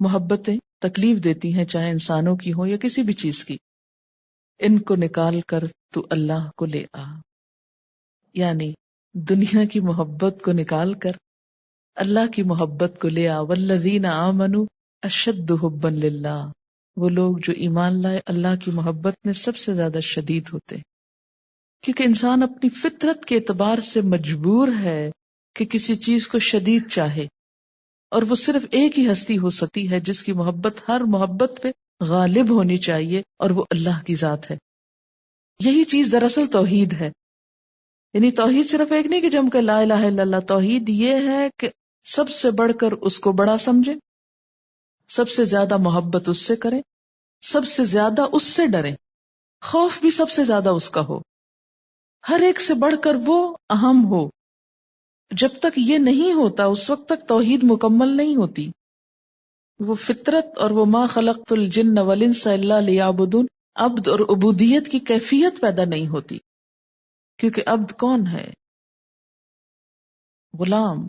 محبتیں تکلیف دیتی ہیں، چاہے انسانوں کی ہوں یا کسی بھی چیز کی۔ ان کو نکال کر تو اللہ کو لے آ، یعنی دنیا کی محبت کو نکال کر اللہ کی محبت کو لے آ۔ والذین آمنوا اشد حبا للہ، وہ لوگ جو ایمان لائے اللہ کی محبت میں سب سے زیادہ شدید ہوتے ہیں، کیونکہ انسان اپنی فطرت کے اعتبار سے مجبور ہے کہ کسی چیز کو شدید چاہے، اور وہ صرف ایک ہی ہستی ہو سکتی ہے جس کی محبت ہر محبت پہ غالب ہونی چاہیے، اور وہ اللہ کی ذات ہے۔ یہی چیز دراصل توحید ہے۔ یعنی توحید صرف ایک نہیں کہ جو ہم کہ لا الہ الا اللہ، توحید یہ ہے کہ سب سے بڑھ کر اس کو بڑا سمجھیں، سب سے زیادہ محبت اس سے کریں، سب سے زیادہ اس سے ڈریں، خوف بھی سب سے زیادہ اس کا ہو، ہر ایک سے بڑھ کر وہ اہم ہو۔ جب تک یہ نہیں ہوتا اس وقت تک توحید مکمل نہیں ہوتی۔ وہ فطرت اور وہ ما خلقت الجن والانس الا لیعبدون، عبد اور عبودیت کی کیفیت پیدا نہیں ہوتی، کیونکہ عبد کون ہے؟ غلام،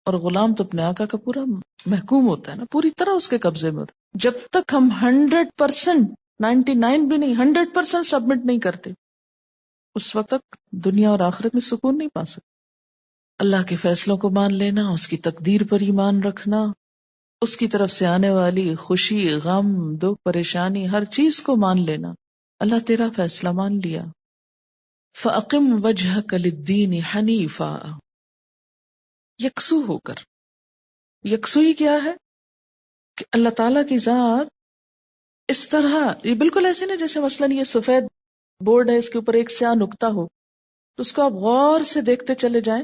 اور غلام تو اپنے آقا کا پورا محکوم ہوتا ہے نا، پوری طرح اس کے قبضے میں ہوتا ہے۔ جب تک ہم 100%، 99 بھی نہیں، 100% سبمٹ نہیں کرتے، اس وقت تک دنیا اور آخرت میں سکون نہیں پا سکتے۔ اللہ کے فیصلوں کو مان لینا، اس کی تقدیر پر ایمان رکھنا، اس کی طرف سے آنے والی خوشی، غم، دکھ، پریشانی، ہر چیز کو مان لینا۔ اللہ تیرا فیصلہ مان لیا۔ فَأَقِمْ وَجْهَكَ لِلدِّينِ حَنِيفًا، یکسو ہو کر۔ یکسوئی کیا ہے؟ کہ اللہ تعالیٰ کی ذات اس طرح، یہ بالکل ایسے نہیں جیسے مثلاً یہ سفید بورڈ ہے، اس کے اوپر ایک سیاہ نقطہ ہو تو اس کو آپ غور سے دیکھتے چلے جائیں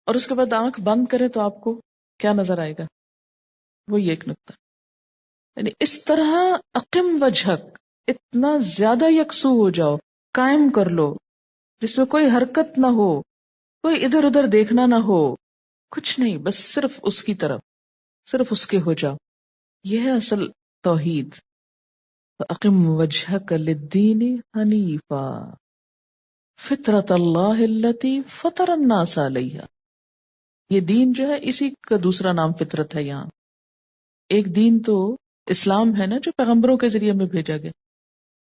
اور اس کے بعد آنکھ بند کریں تو آپ کو کیا نظر آئے گا؟ وہی ایک نقطہ۔ یعنی اس طرح اقم وجہک، اتنا زیادہ یکسو ہو جاؤ، قائم کر لو، جس میں کوئی حرکت نہ ہو، کوئی ادھر ادھر دیکھنا نہ ہو، کچھ نہیں، بس صرف اس کی طرف، صرف اس کے ہو جاؤ۔ یہ ہے اصل توحید۔ فَأَقِمْ وَجْهَكَ لِلدِّينِ حَنِيفًا فِطْرَةَ اللَّهِ الَّتِي فَطَرَ النَّاسَ عَلَيْهَا، یہ دین جو ہے اسی کا دوسرا نام فطرت ہے۔ یہاں ایک دین تو اسلام ہے نا جو پیغمبروں کے ذریعے میں بھیجا گیا،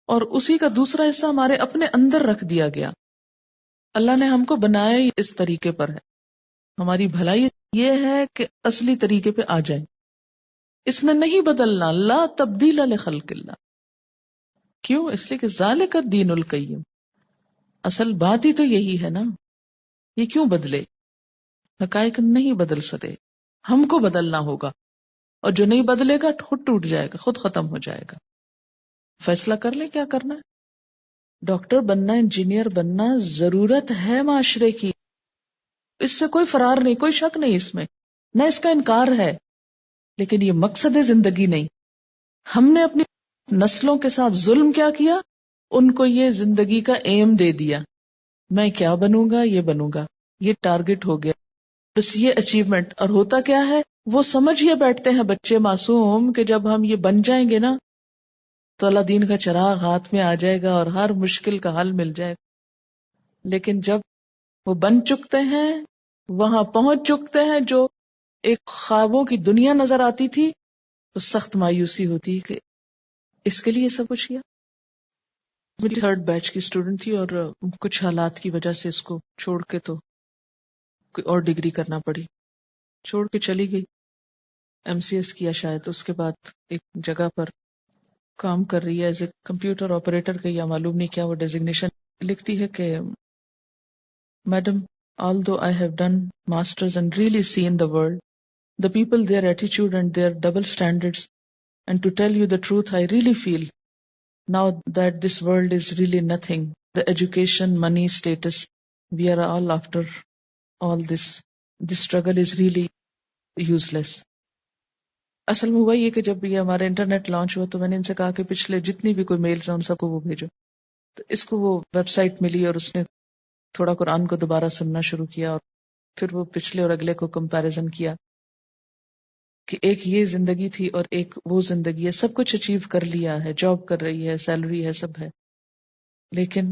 اور اسی کا دوسرا حصہ ہمارے اپنے اندر رکھ دیا گیا۔ اللہ نے ہم کو بنایا ہی اس طریقے پر ہے، ہماری بھلائی یہ ہے کہ اصلی طریقے پہ آ جائیں۔ اس نے نہیں بدلنا، لا تبدیل لخلق اللہ۔ کیوں؟ اس لیے کہ ذالک الدین القیم، اصل بات ہی تو یہی ہے نا، یہ کیوں بدلے؟ حقائق نہیں بدل سکتے، ہم کو بدلنا ہوگا، اور جو نہیں بدلے گا خود ٹوٹ جائے گا، خود ختم ہو جائے گا۔ فیصلہ کر لیں کیا کرنا ہے۔ ڈاکٹر بننا، انجینئر بننا ضرورت ہے معاشرے کی، اس سے کوئی فرار نہیں، کوئی شک نہیں اس میں، نہ اس کا انکار ہے، لیکن یہ مقصد زندگی نہیں۔ ہم نے اپنی نسلوں کے ساتھ ظلم کیا کیا؟ ان کو یہ زندگی کا ایم دے دیا، میں کیا بنوں گا، یہ بنوں گا، یہ ٹارگٹ ہو گیا، بس یہ اچیومنٹ۔ اور ہوتا کیا ہے، وہ سمجھ یہ بیٹھتے ہیں بچے معصوم کہ جب ہم یہ بن جائیں گے نا تو اللہ دین کا چراغ ہاتھ میں آ جائے گا اور ہر مشکل کا حل مل جائے گا۔ لیکن جب وہ بن چکتے ہیں، وہاں پہنچ چکتے ہیں. جو ایک خوابوں کی دنیا نظر آتی تھی تو سخت مایوسی ہوتی کہ اس کے لیے سب کچھ کیا. میری تھرڈ بیچ کی اسٹوڈنٹ تھی اور کچھ حالات کی وجہ سے اس کو چھوڑ کے تو کوئی اور ڈگری کرنا پڑی، چھوڑ کے چلی گئی. MCS کیا شاید، اس کے بعد ایک جگہ پر کام کر رہی ہے ایز اے کمپیوٹر آپریٹر کا، یا معلوم نہیں کیا وہ ڈیزگنیشن. لکھتی ہے کہ madam although I have done masters and really seen the world, the people, their attitude and their double standards, and to tell you the truth, I really feel now that this world is really nothing. The education, money, status, we are all after all this. This struggle is really useless. اصل میں ہوا یہ کہ جب یہ ہمارا انٹرنیٹ لانچ ہوا تو میں نے ان سے کہا کہ پچھلے جتنی بھی کوئی میلز ہیں ان سب کو وہ بھیجو. تو اس کو وہ ویب سائٹ ملی اور اس نے تھوڑا قرآن کو دوبارہ سننا شروع کیا، اور پھر وہ پچھلے اور اگلے کو کمپیریزن کیا کہ ایک یہ زندگی تھی اور ایک وہ زندگی ہے. سب کچھ اچیو کر لیا ہے، جاب کر رہی ہے، سیلری ہے، سب ہے، لیکن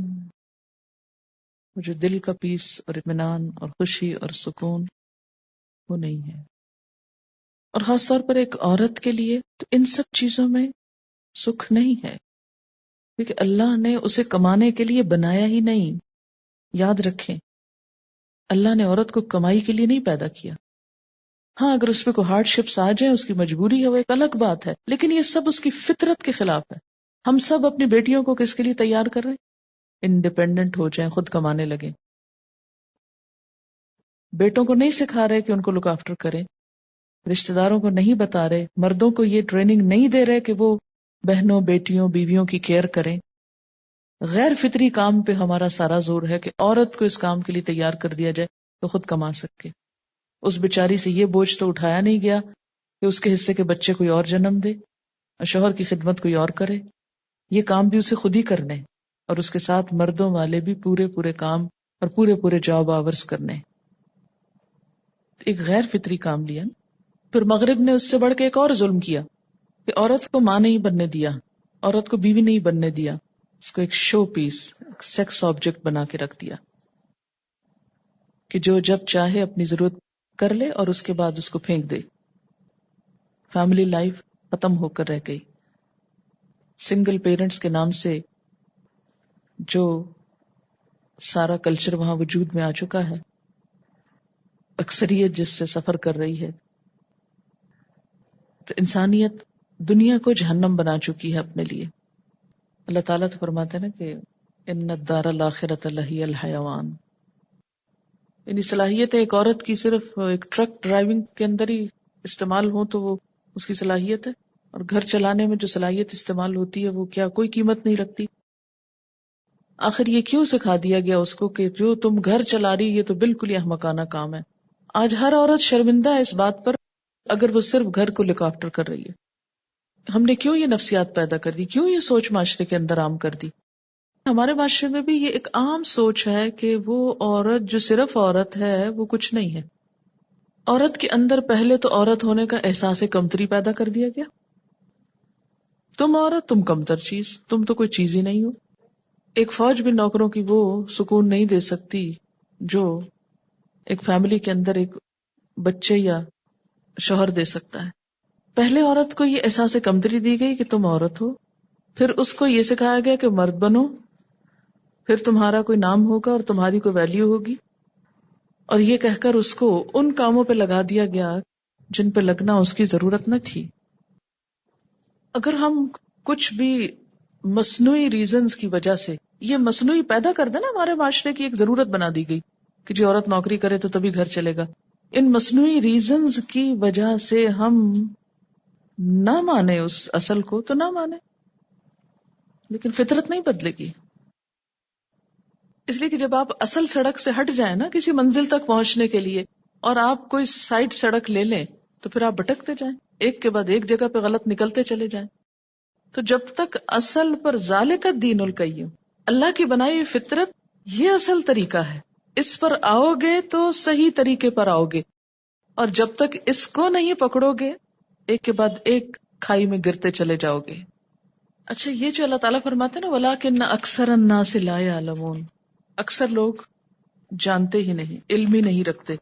وہ جو دل کا پیس اور اطمینان اور خوشی اور سکون وہ نہیں ہے. اور خاص طور پر ایک عورت کے لیے تو ان سب چیزوں میں سکھ نہیں ہے، کیونکہ اللہ نے اسے کمانے کے لیے بنایا ہی نہیں. یاد رکھیں، اللہ نے عورت کو کمائی کے لیے نہیں پیدا کیا. ہاں اگر اس پہ کوئی ہارڈ شپس آ جائیں، اس کی مجبوری ہے، وہ ایک الگ بات ہے، لیکن یہ سب اس کی فطرت کے خلاف ہے. ہم سب اپنی بیٹیوں کو کس کے لیے تیار کر رہے ہیں؟ انڈیپینڈنٹ ہو جائیں، خود کمانے لگیں. بیٹوں کو نہیں سکھا رہے کہ ان کو لک آفٹر کریں، رشتہ داروں کو نہیں بتا رہے، مردوں کو یہ ٹریننگ نہیں دے رہے کہ وہ بہنوں، بیٹیوں، بیویوں کی کیئر کریں. غیر فطری کام پہ ہمارا سارا زور ہے کہ عورت کو اس کام کے لیے تیار کر دیا جائے تو خود کما سکے. اس بیچاری سے یہ بوجھ تو اٹھایا نہیں گیا کہ اس کے حصے کے بچے کوئی اور جنم دے اور شوہر کی خدمت کوئی اور کرے. یہ کام بھی اسے خود ہی کرنے، اور اس کے ساتھ مردوں والے بھی پورے کام اور پورے جاب آورز کرنے. ایک غیر فطری کام لیا. پھر مغرب نے اس سے بڑھ کے ایک اور ظلم کیا کہ عورت کو ماں نہیں بننے دیا، عورت کو بیوی نہیں بننے دیا، اس کو ایک شو پیس، ایک سیکس آبجیکٹ بنا کے رکھ دیا کہ جو جب چاہے اپنی ضرورت کر لے اور اس کے بعد اس کو پھینک دے. فیملی لائف ختم ہو کر رہ گئی. سنگل پیرنٹس کے نام سے جو سارا کلچر وہاں وجود میں آ چکا ہے، اکثریت جس سے سفر کر رہی ہے، تو انسانیت دنیا کو جہنم بنا چکی ہے اپنے لیے. اللہ تعالیٰ تو فرماتے ہیں نا کہ ان الدار الاخرۃ لہی الحیوان. یعنی صلاحیت ایک عورت کی صرف ایک ٹرک ڈرائیونگ کے اندر ہی استعمال ہو تو وہ اس کی صلاحیت ہے، اور گھر چلانے میں جو صلاحیت استعمال ہوتی ہے وہ کیا کوئی قیمت نہیں رکھتی. آخر یہ کیوں سکھا دیا گیا اس کو کہ جو تم گھر چلا رہی یہ تو بالکل ہی احمقانہ کام ہے. آج ہر عورت شرمندہ ہے اس بات پر اگر وہ صرف گھر کو لک آفٹر کر رہی ہے. ہم نے کیوں یہ نفسیات پیدا کر دی، کیوں یہ سوچ معاشرے کے اندر عام کر دی؟ ہمارے معاشرے میں بھی یہ ایک عام سوچ ہے کہ وہ عورت جو صرف عورت ہے وہ کچھ نہیں ہے. عورت کے اندر پہلے تو عورت ہونے کا احساس کمتری پیدا کر دیا گیا. تم عورت، تم کمتر چیز، تم تو کوئی چیز ہی نہیں ہو. ایک فوج بھی نوکروں کی وہ سکون نہیں دے سکتی جو ایک فیملی کے اندر ایک بچے یا شوہر دے سکتا ہے. پہلے عورت کو یہ احساس کمتری دی گئی کہ تم عورت ہو، پھر اس کو یہ سکھایا گیا کہ مرد بنو، پھر تمہارا کوئی نام ہوگا اور تمہاری کوئی ویلیو ہوگی، اور یہ کہہ کر اس کو ان کاموں پہ لگا دیا گیا جن پہ لگنا اس کی ضرورت نہ تھی. اگر ہم کچھ بھی مصنوعی ریزنز کی وجہ سے یہ مصنوعی پیدا کر دیں نا، ہمارے معاشرے کی ایک ضرورت بنا دی گئی کہ جو عورت نوکری کرے تو تبھی گھر چلے گا. ان مصنوعی ریزنز کی وجہ سے ہم نہ مانے اس اصل کو تو نہ مانے، لیکن فطرت نہیں بدلے گی. اس لیے کہ جب آپ اصل سڑک سے ہٹ جائیں نا کسی منزل تک پہنچنے کے لیے، اور آپ کوئی سائڈ سڑک لے لیں تو پھر آپ بھٹکتے جائیں، ایک کے بعد ایک جگہ پہ غلط نکلتے چلے جائیں. تو جب تک اصل پر ذالک الدین القیم، اللہ کی بنائی ہوئی فطرت یہ اصل طریقہ ہے، اس پر آؤ گے تو صحیح طریقے پر آؤ گے، اور جب تک اس کو نہیں پکڑو گے ایک کے بعد ایک کھائی میں گرتے چلے جاؤ گے. اچھا، یہ جو اللہ تعالیٰ فرماتے ہیں نا وَلَٰكِنَّ أَكْثَرَ النَّاسِ لَا يَعْلَمُونَ، اکثر لوگ جانتے ہی نہیں، علم ہی نہیں رکھتے.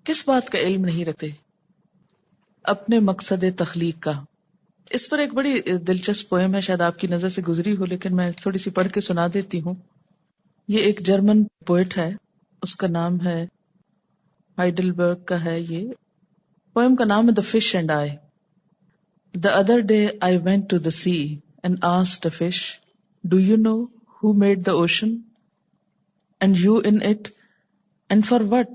کس بات کا علم نہیں رکھتے؟ اپنے مقصد تخلیق کا. اس پر ایک بڑی دلچسپ پوئم ہے، شاید آپ کی نظر سے گزری ہو، لیکن میں تھوڑی سی پڑھ کے سنا دیتی ہوں. یہ ایک جرمن پوئٹ ہے، اس کا نام ہے ہائیڈلبرگ کا ہے. یہ پوئم کا نام ہے The Fish and I. The other day I went to the sea and asked a fish, "Do you know who made the ocean? And you in it? And for what?"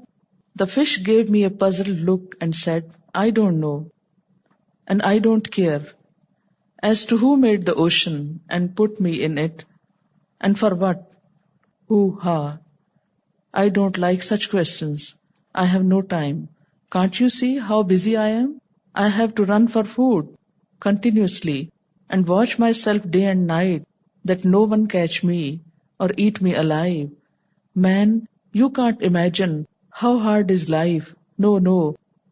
The fish gave me a puzzled look and said, "I don't know, and I don't care as to who made the ocean and put me in it, and for what. Hoo-ha. I don't like such questions. I have no time. Can't you see how busy I am? I have to run for food continuously and watch myself day and night that no one catch me or eat me alive. Man, you can't imagine how hard is life. No, no,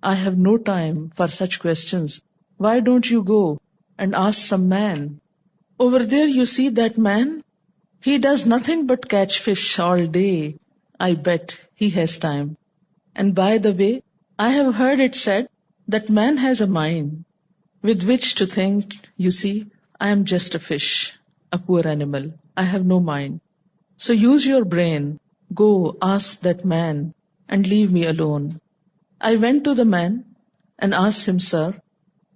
I have no time for such questions. Why don't you go and ask some man? Over there you see that man? He does nothing but catch fish all day. I bet he has time. And by the way, I have heard it said that man has a mind with which to think. You see, I am just a fish, a poor animal. I have no mind. So use your brain. Go ask that man and leave me alone. I went to the man and asked him, "Sir,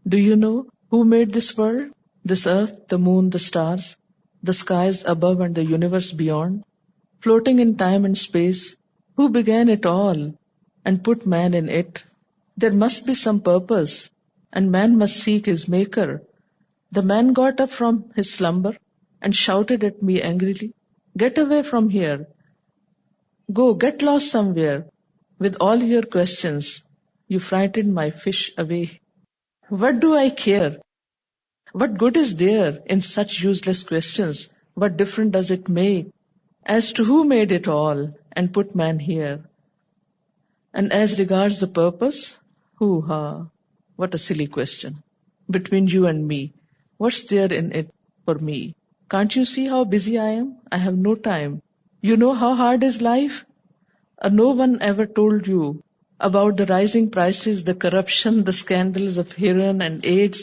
do you know who made this world, this earth, the moon, the stars, the skies above and the universe beyond, floating in time and space? Who began it all and put man in it? There must be some purpose, and man must seek his maker." The man got up from his slumber and shouted at me angrily, "Get away from here. Go get lost somewhere with all your questions. You frightened my fish away. What do I care? What good is there in such useless questions? What difference does it make as to who made it all and put man here? And as regards the purpose, hoo-ha, what a silly question. Between you and me, what's there in it for me? Can't you see how busy I am? I have no time. You know how hard is life? Or no one ever told you about the rising prices, the corruption, the scandals of heroin and AIDS,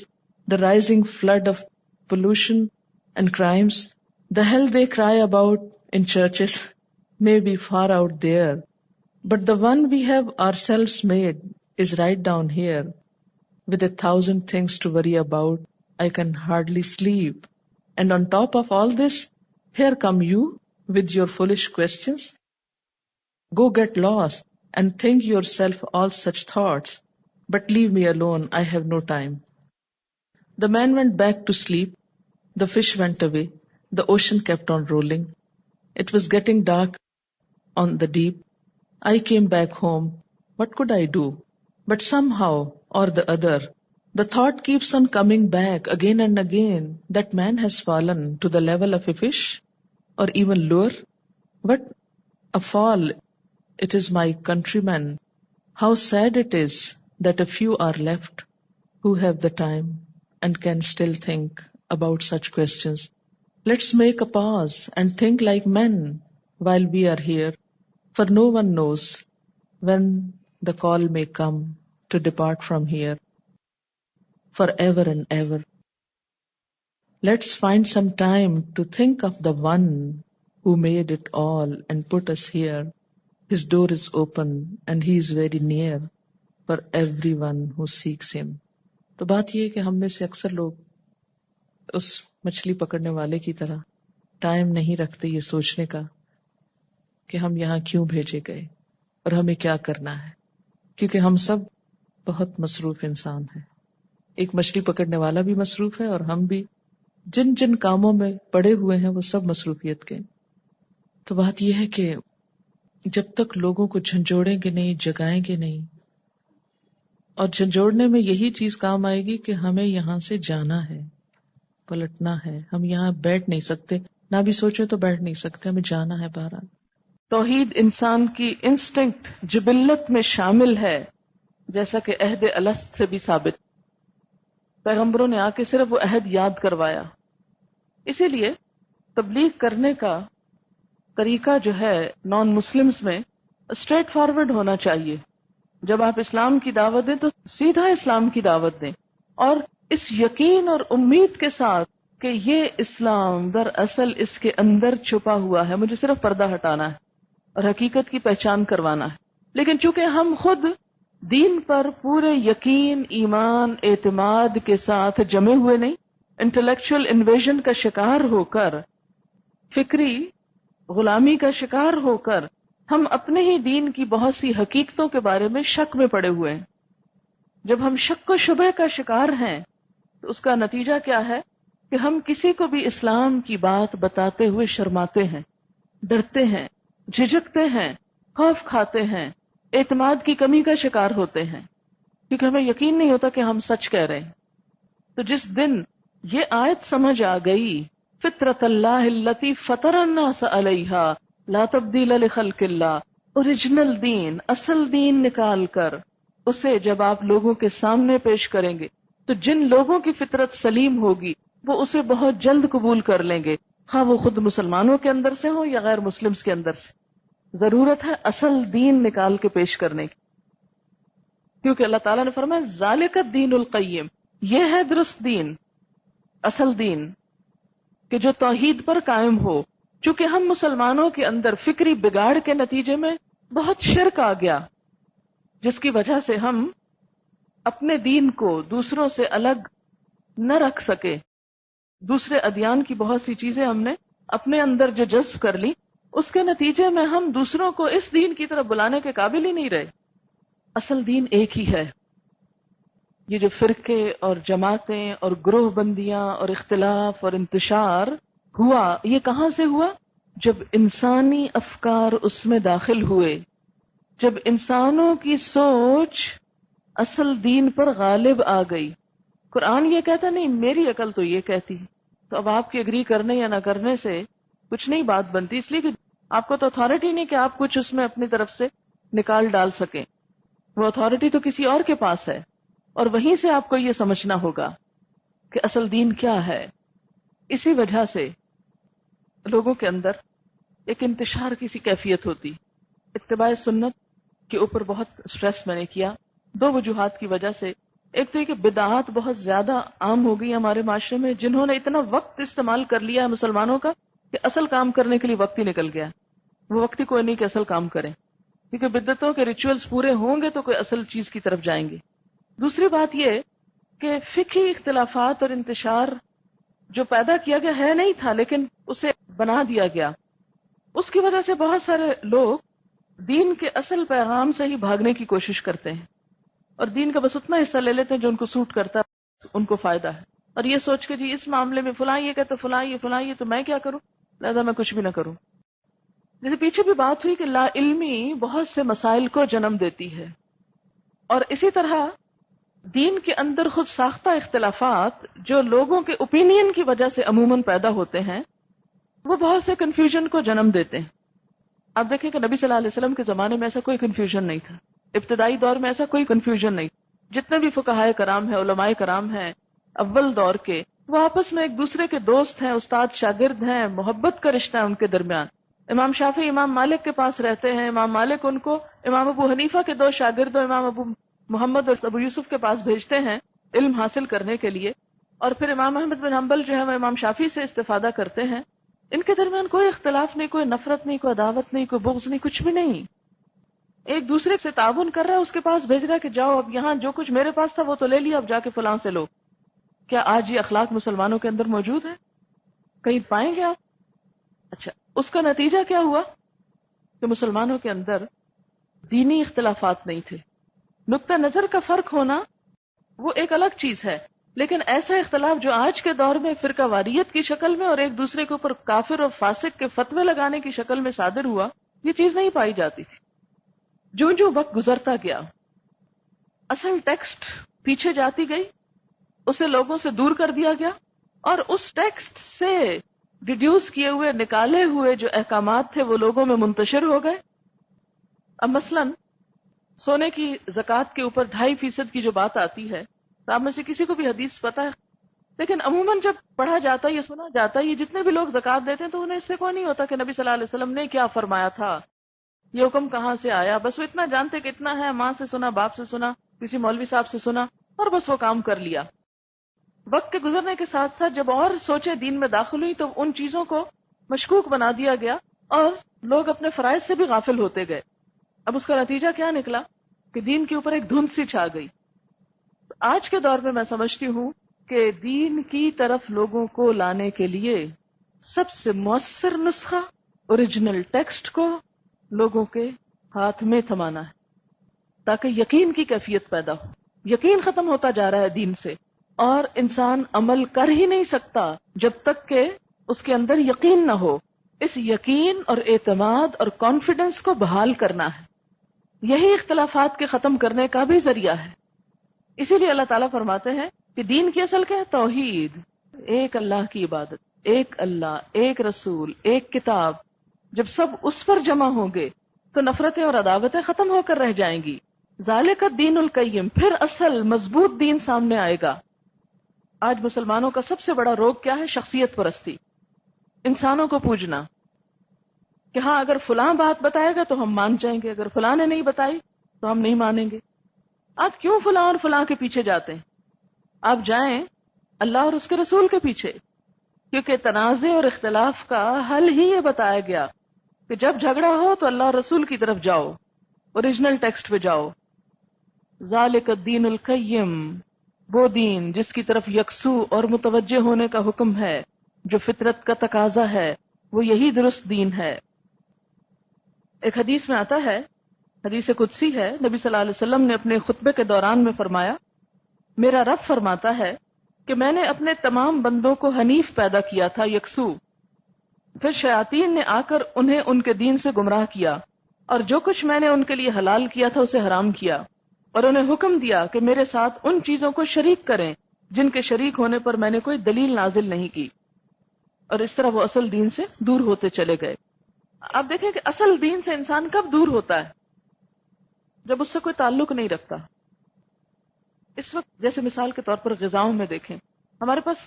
the rising flood of pollution and crimes? The hell they cry about in churches may be far out there, but the one we have ourselves made is right down here. With 1,000 things to worry about, I can hardly sleep. And on top of all this, here come you with your foolish questions. Go get lost and think yourself all such thoughts, but leave me alone. I have no time. The man went back to sleep. The fish went away. The ocean kept on rolling. It was getting dark on the deep. I came back home. What could I do? But somehow or the other, the thought keeps on coming back again and again that man has fallen to the level of a fish, or even lower. What a fall it is, my countrymen. How sad it is that a few are left who have the time and can still think about such questions. Let's make a pause and think like men while we are here, for no one knows when the call may come to depart from here forever and ever. Let's find some time to think of the one who made it all and put us here. His door is open and he is very near for everyone who seeks him. تو بات یہ ہے کہ ہم میں سے اکثر لوگ اس مچھلی پکڑنے والے کی طرح ٹائم نہیں رکھتے یہ سوچنے کا کہ ہم یہاں کیوں بھیجے گئے اور ہمیں کیا کرنا ہے، کیونکہ ہم سب بہت مصروف انسان ہیں. ایک مچھلی پکڑنے والا بھی مصروف ہے اور ہم بھی جن جن کاموں میں پڑے ہوئے ہیں وہ سب مصروفیت کے. تو بات یہ ہے کہ جب تک لوگوں کو جھنجھوڑیں گے نہیں، جگائیں گے نہیں، اور جھنجھوڑنے میں یہی چیز کام آئے گی کہ ہمیں یہاں سے جانا ہے، پلٹنا ہے. ہم یہاں بیٹھ نہیں سکتے، نہ بھی سوچے تو بیٹھ نہیں سکتے، ہمیں جانا ہے باہر. توحید انسان کی انسٹنکٹ جبلت میں شامل ہے، جیسا کہ عہد الست سے بھی ثابت. پیغمبروں نے آ کے صرف وہ عہد یاد کروایا. اسی لیے تبلیغ کرنے کا طریقہ جو ہے نان مسلمز میں اسٹریٹ فارورڈ ہونا چاہیے. جب آپ اسلام کی دعوت دیں تو سیدھا اسلام کی دعوت دیں، اور اس یقین اور امید کے ساتھ کہ یہ اسلام دراصل اس کے اندر چھپا ہوا ہے، مجھے صرف پردہ ہٹانا ہے اور حقیقت کی پہچان کروانا ہے. لیکن چونکہ ہم خود دین پر پورے یقین، ایمان، اعتماد کے ساتھ جمے ہوئے نہیں، انٹلیکچوئل انویژن کا شکار ہو کر، فکری غلامی کا شکار ہو کر ہم اپنے ہی دین کی بہت سی حقیقتوں کے بارے میں شک میں پڑے ہوئے ہیں. جب ہم شک و شبہ کا شکار ہیں تو اس کا نتیجہ کیا ہے کہ ہم کسی کو بھی اسلام کی بات بتاتے ہوئے شرماتے ہیں، ڈرتے ہیں، جھجکتے ہیں، خوف کھاتے ہیں، اعتماد کی کمی کا شکار ہوتے ہیں، کیونکہ ہمیں یقین نہیں ہوتا کہ ہم سچ کہہ رہے ہیں. تو جس دن یہ آیت سمجھ آ گئی، فطرت اللہ التی فطر الناس علیہا لا تبدیل لخلق اللہ، اوریجنل دین، اصل دین نکال کر اسے جب آپ لوگوں کے سامنے پیش کریں گے تو جن لوگوں کی فطرت سلیم ہوگی وہ اسے بہت جلد قبول کر لیں گے، خواہ وہ خود مسلمانوں کے اندر سے ہو یا غیر مسلمز کے اندر سے. ضرورت ہے اصل دین نکال کے پیش کرنے کی، کیونکہ اللہ تعالیٰ نے فرمایا ذالک الدین القیم، یہ ہے درست دین، اصل دین، کہ جو توحید پر قائم ہو. چونکہ ہم مسلمانوں کے اندر فکری بگاڑ کے نتیجے میں بہت شرک آ گیا، جس کی وجہ سے ہم اپنے دین کو دوسروں سے الگ نہ رکھ سکے. دوسرے ادیان کی بہت سی چیزیں ہم نے اپنے اندر جو جذب کر لی، اس کے نتیجے میں ہم دوسروں کو اس دین کی طرف بلانے کے قابل ہی نہیں رہے. اصل دین ایک ہی ہے. یہ جو فرقے اور جماعتیں اور گروہ بندیاں اور اختلاف اور انتشار ہوا، یہ کہاں سے ہوا؟ جب انسانی افکار اس میں داخل ہوئے، جب انسانوں کی سوچ اصل دین پر غالب آ گئی. قرآن یہ کہتا نہیں، میری عقل تو یہ کہتی. تو اب آپ کی اگری کرنے یا نہ کرنے سے کچھ نہیں بات بنتی، اس لیے کہ آپ کو تو اتھارٹی نہیں کہ آپ کچھ اس میں اپنی طرف سے نکال ڈال سکیں. وہ اتھارٹی تو کسی اور کے پاس ہے، اور وہیں سے آپ کو یہ سمجھنا ہوگا کہ اصل دین کیا ہے. اسی وجہ سے لوگوں کے اندر ایک انتشار کی سی کیفیت ہوتی. اتباع سنت کے اوپر بہت سٹریس میں نے کیا، دو وجوہات کی وجہ سے. ایک تو یہ کہ بدعات بہت زیادہ عام ہو گئی ہمارے معاشرے میں، جنہوں نے اتنا وقت استعمال کر لیا ہے مسلمانوں کا کہ اصل کام کرنے کے لیے وقت ہی نکل گیا. وہ وقت ہی کوئی نہیں کہ اصل کام کریں، کیونکہ بدعتوں کے ریچولز پورے ہوں گے تو کوئی اصل چیز کی طرف جائیں گے. دوسری بات یہ کہ فقہی اختلافات اور انتشار جو پیدا کیا گیا ہے نہیں تھا، لیکن اسے بنا دیا گیا، اس کی وجہ سے بہت سارے لوگ دین کے اصل پیغام سے ہی بھاگنے کی کوشش کرتے ہیں، اور دین کا بس اتنا حصہ لے لیتے ہیں جو ان کو سوٹ کرتا ہے، ان کو فائدہ ہے، اور یہ سوچ کے جی اس معاملے میں فلاں یہ کہتے فلاں یہ تو میں کیا کروں، لہذا میں کچھ بھی نہ کروں. جیسے پیچھے بھی بات ہوئی کہ لا علمی بہت سے مسائل کو جنم دیتی ہے، اور اسی طرح دین کے اندر خود ساختہ اختلافات جو لوگوں کے اوپینین کی وجہ سے عموماً پیدا ہوتے ہیں، وہ بہت سے کنفیوژن کو جنم دیتے ہیں. آپ دیکھیں کہ نبی صلی اللہ علیہ وسلم کے زمانے میں ایسا کوئی کنفیوژن نہیں تھا، ابتدائی دور میں ایسا کوئی کنفیوژن نہیں. جتنے بھی فقہائے کرام ہیں، علماء کرام ہیں اول دور کے، وہ آپس میں ایک دوسرے کے دوست ہیں، استاد شاگرد ہیں، محبت کا رشتہ ہے ان کے درمیان. امام شافعی امام مالک کے پاس رہتے ہیں، امام مالک ان کو امام ابو حنیفہ کے دو شاگردوں امام ابو محمد اور ابو یوسف کے پاس بھیجتے ہیں علم حاصل کرنے کے لیے، اور پھر امام احمد بن حنبل جو ہے وہ امام شافعی سے استفادہ کرتے ہیں. ان کے درمیان کوئی اختلاف نہیں، کوئی نفرت نہیں، کوئی عداوت نہیں، کوئی بغض نہیں، کچھ بھی نہیں. ایک دوسرے سے تعاون کر رہا ہے، اس کے پاس بھیج رہا ہے کہ جاؤ اب یہاں جو کچھ میرے پاس تھا وہ تو لے لیا، اب جا کے فلاں سے لو. کیا آج یہ اخلاق مسلمانوں کے اندر موجود ہے؟ کہیں پائیں گے آپ؟ اچھا، اس کا نتیجہ کیا ہوا کہ مسلمانوں کے اندر دینی اختلافات نہیں تھے. نقطہ نظر کا فرق ہونا وہ ایک الگ چیز ہے، لیکن ایسا اختلاف جو آج کے دور میں فرقہ واریت کی شکل میں اور ایک دوسرے کے اوپر کافر اور فاسق کے فتوے لگانے کی شکل میں صادر ہوا، یہ چیز نہیں پائی جاتی تھی. جو جو وقت گزرتا گیا، اصل ٹیکسٹ پیچھے جاتی گئی، اسے لوگوں سے دور کر دیا گیا، اور اس ٹیکسٹ سے ڈیڈیوس کیے ہوئے، نکالے ہوئے جو احکامات تھے وہ لوگوں میں منتشر ہو گئے. اب مثلاً سونے کی زکوٰۃ کے اوپر 2.5% کی جو بات آتی ہے، تو آپ میں سے کسی کو بھی حدیث پتہ ہے؟ لیکن عموماً جب پڑھا جاتا ہے، یہ سنا جاتا ہے، یہ جتنے بھی لوگ زکوٰۃ دیتے ہیں تو انہیں اس سے کوئی نہیں ہوتا کہ نبی صلی اللہ علیہ وسلم نے کیا فرمایا تھا. یہ حکم کہاں سے آیا، بس وہ اتنا جانتے کہ اتنا ہے، ماں سے سنا، باپ سے سنا، کسی مولوی صاحب سے سنا، اور بس وہ کام کر لیا۔ وقت کے گزرنے کے ساتھ ساتھ جب اور سوچیں دین میں داخل ہوئی تو ان چیزوں کو مشکوک بنا دیا گیا اور لوگ اپنے فرائض سے بھی غافل ہوتے گئے۔ اب اس کا نتیجہ کیا نکلا کہ دین کے اوپر ایک دھند سی چھا گئی۔ آج کے دور میں میں سمجھتی ہوں کہ دین کی طرف لوگوں کو لانے کے لیے سب سے مؤثر نسخہ اوریجنل ٹیکسٹ کو لوگوں کے ہاتھ میں تھمانا ہے، تاکہ یقین کی کیفیت پیدا ہو۔ یقین ختم ہوتا جا رہا ہے دین سے، اور انسان عمل کر ہی نہیں سکتا جب تک کہ اس کے اندر یقین نہ ہو۔ اس یقین اور اعتماد اور کانفیڈنس کو بحال کرنا ہے، یہی اختلافات کے ختم کرنے کا بھی ذریعہ ہے۔ اسی لیے اللہ تعالیٰ فرماتے ہیں کہ دین کی اصل کیا ہے؟ توحید، ایک اللہ کی عبادت، ایک اللہ، ایک رسول، ایک کتاب۔ جب سب اس پر جمع ہوں گے تو نفرتیں اور عداوتیں ختم ہو کر رہ جائیں گی۔ ذالک الدین القیم، پھر اصل مضبوط دین سامنے آئے گا۔ آج مسلمانوں کا سب سے بڑا روگ کیا ہے؟ شخصیت پرستی، انسانوں کو پوجنا، کہ ہاں اگر فلاں بات بتائے گا تو ہم مان جائیں گے، اگر فلاں نے نہیں بتائی تو ہم نہیں مانیں گے۔ آپ کیوں فلاں اور فلاں کے پیچھے جاتے ہیں؟ آپ جائیں اللہ اور اس کے رسول کے پیچھے، کیونکہ تنازع اور اختلاف کا حل ہی یہ بتایا گیا کہ جب جھگڑا ہو تو اللہ اور رسول کی طرف جاؤ، اوریجنل ٹیکسٹ پہ جاؤ۔ ذالک الدین القیم، وہ دین جس کی طرف یکسو اور متوجہ ہونے کا حکم ہے، جو فطرت کا تقاضا ہے، وہ یہی درست دین ہے۔ ایک حدیث میں آتا ہے، حدیث قدسی ہے، نبی صلی اللہ علیہ وسلم نے اپنے خطبے کے دوران میں فرمایا، میرا رب فرماتا ہے کہ میں نے اپنے تمام بندوں کو حنیف پیدا کیا تھا، یکسو، پھر شیاطین نے آ کر انہیں ان کے دین سے گمراہ کیا، اور جو کچھ میں نے ان کے لیے حلال کیا تھا اسے حرام کیا، اور انہیں حکم دیا کہ میرے ساتھ ان چیزوں کو شریک کریں جن کے شریک ہونے پر میں نے کوئی دلیل نازل نہیں کی، اور اس طرح وہ اصل دین سے دور ہوتے چلے گئے۔ آپ دیکھیں کہ اصل دین سے انسان کب دور ہوتا ہے؟ جب اس سے کوئی تعلق نہیں رکھتا۔ اس وقت جیسے مثال کے طور پر غذاؤں میں دیکھیں، ہمارے پاس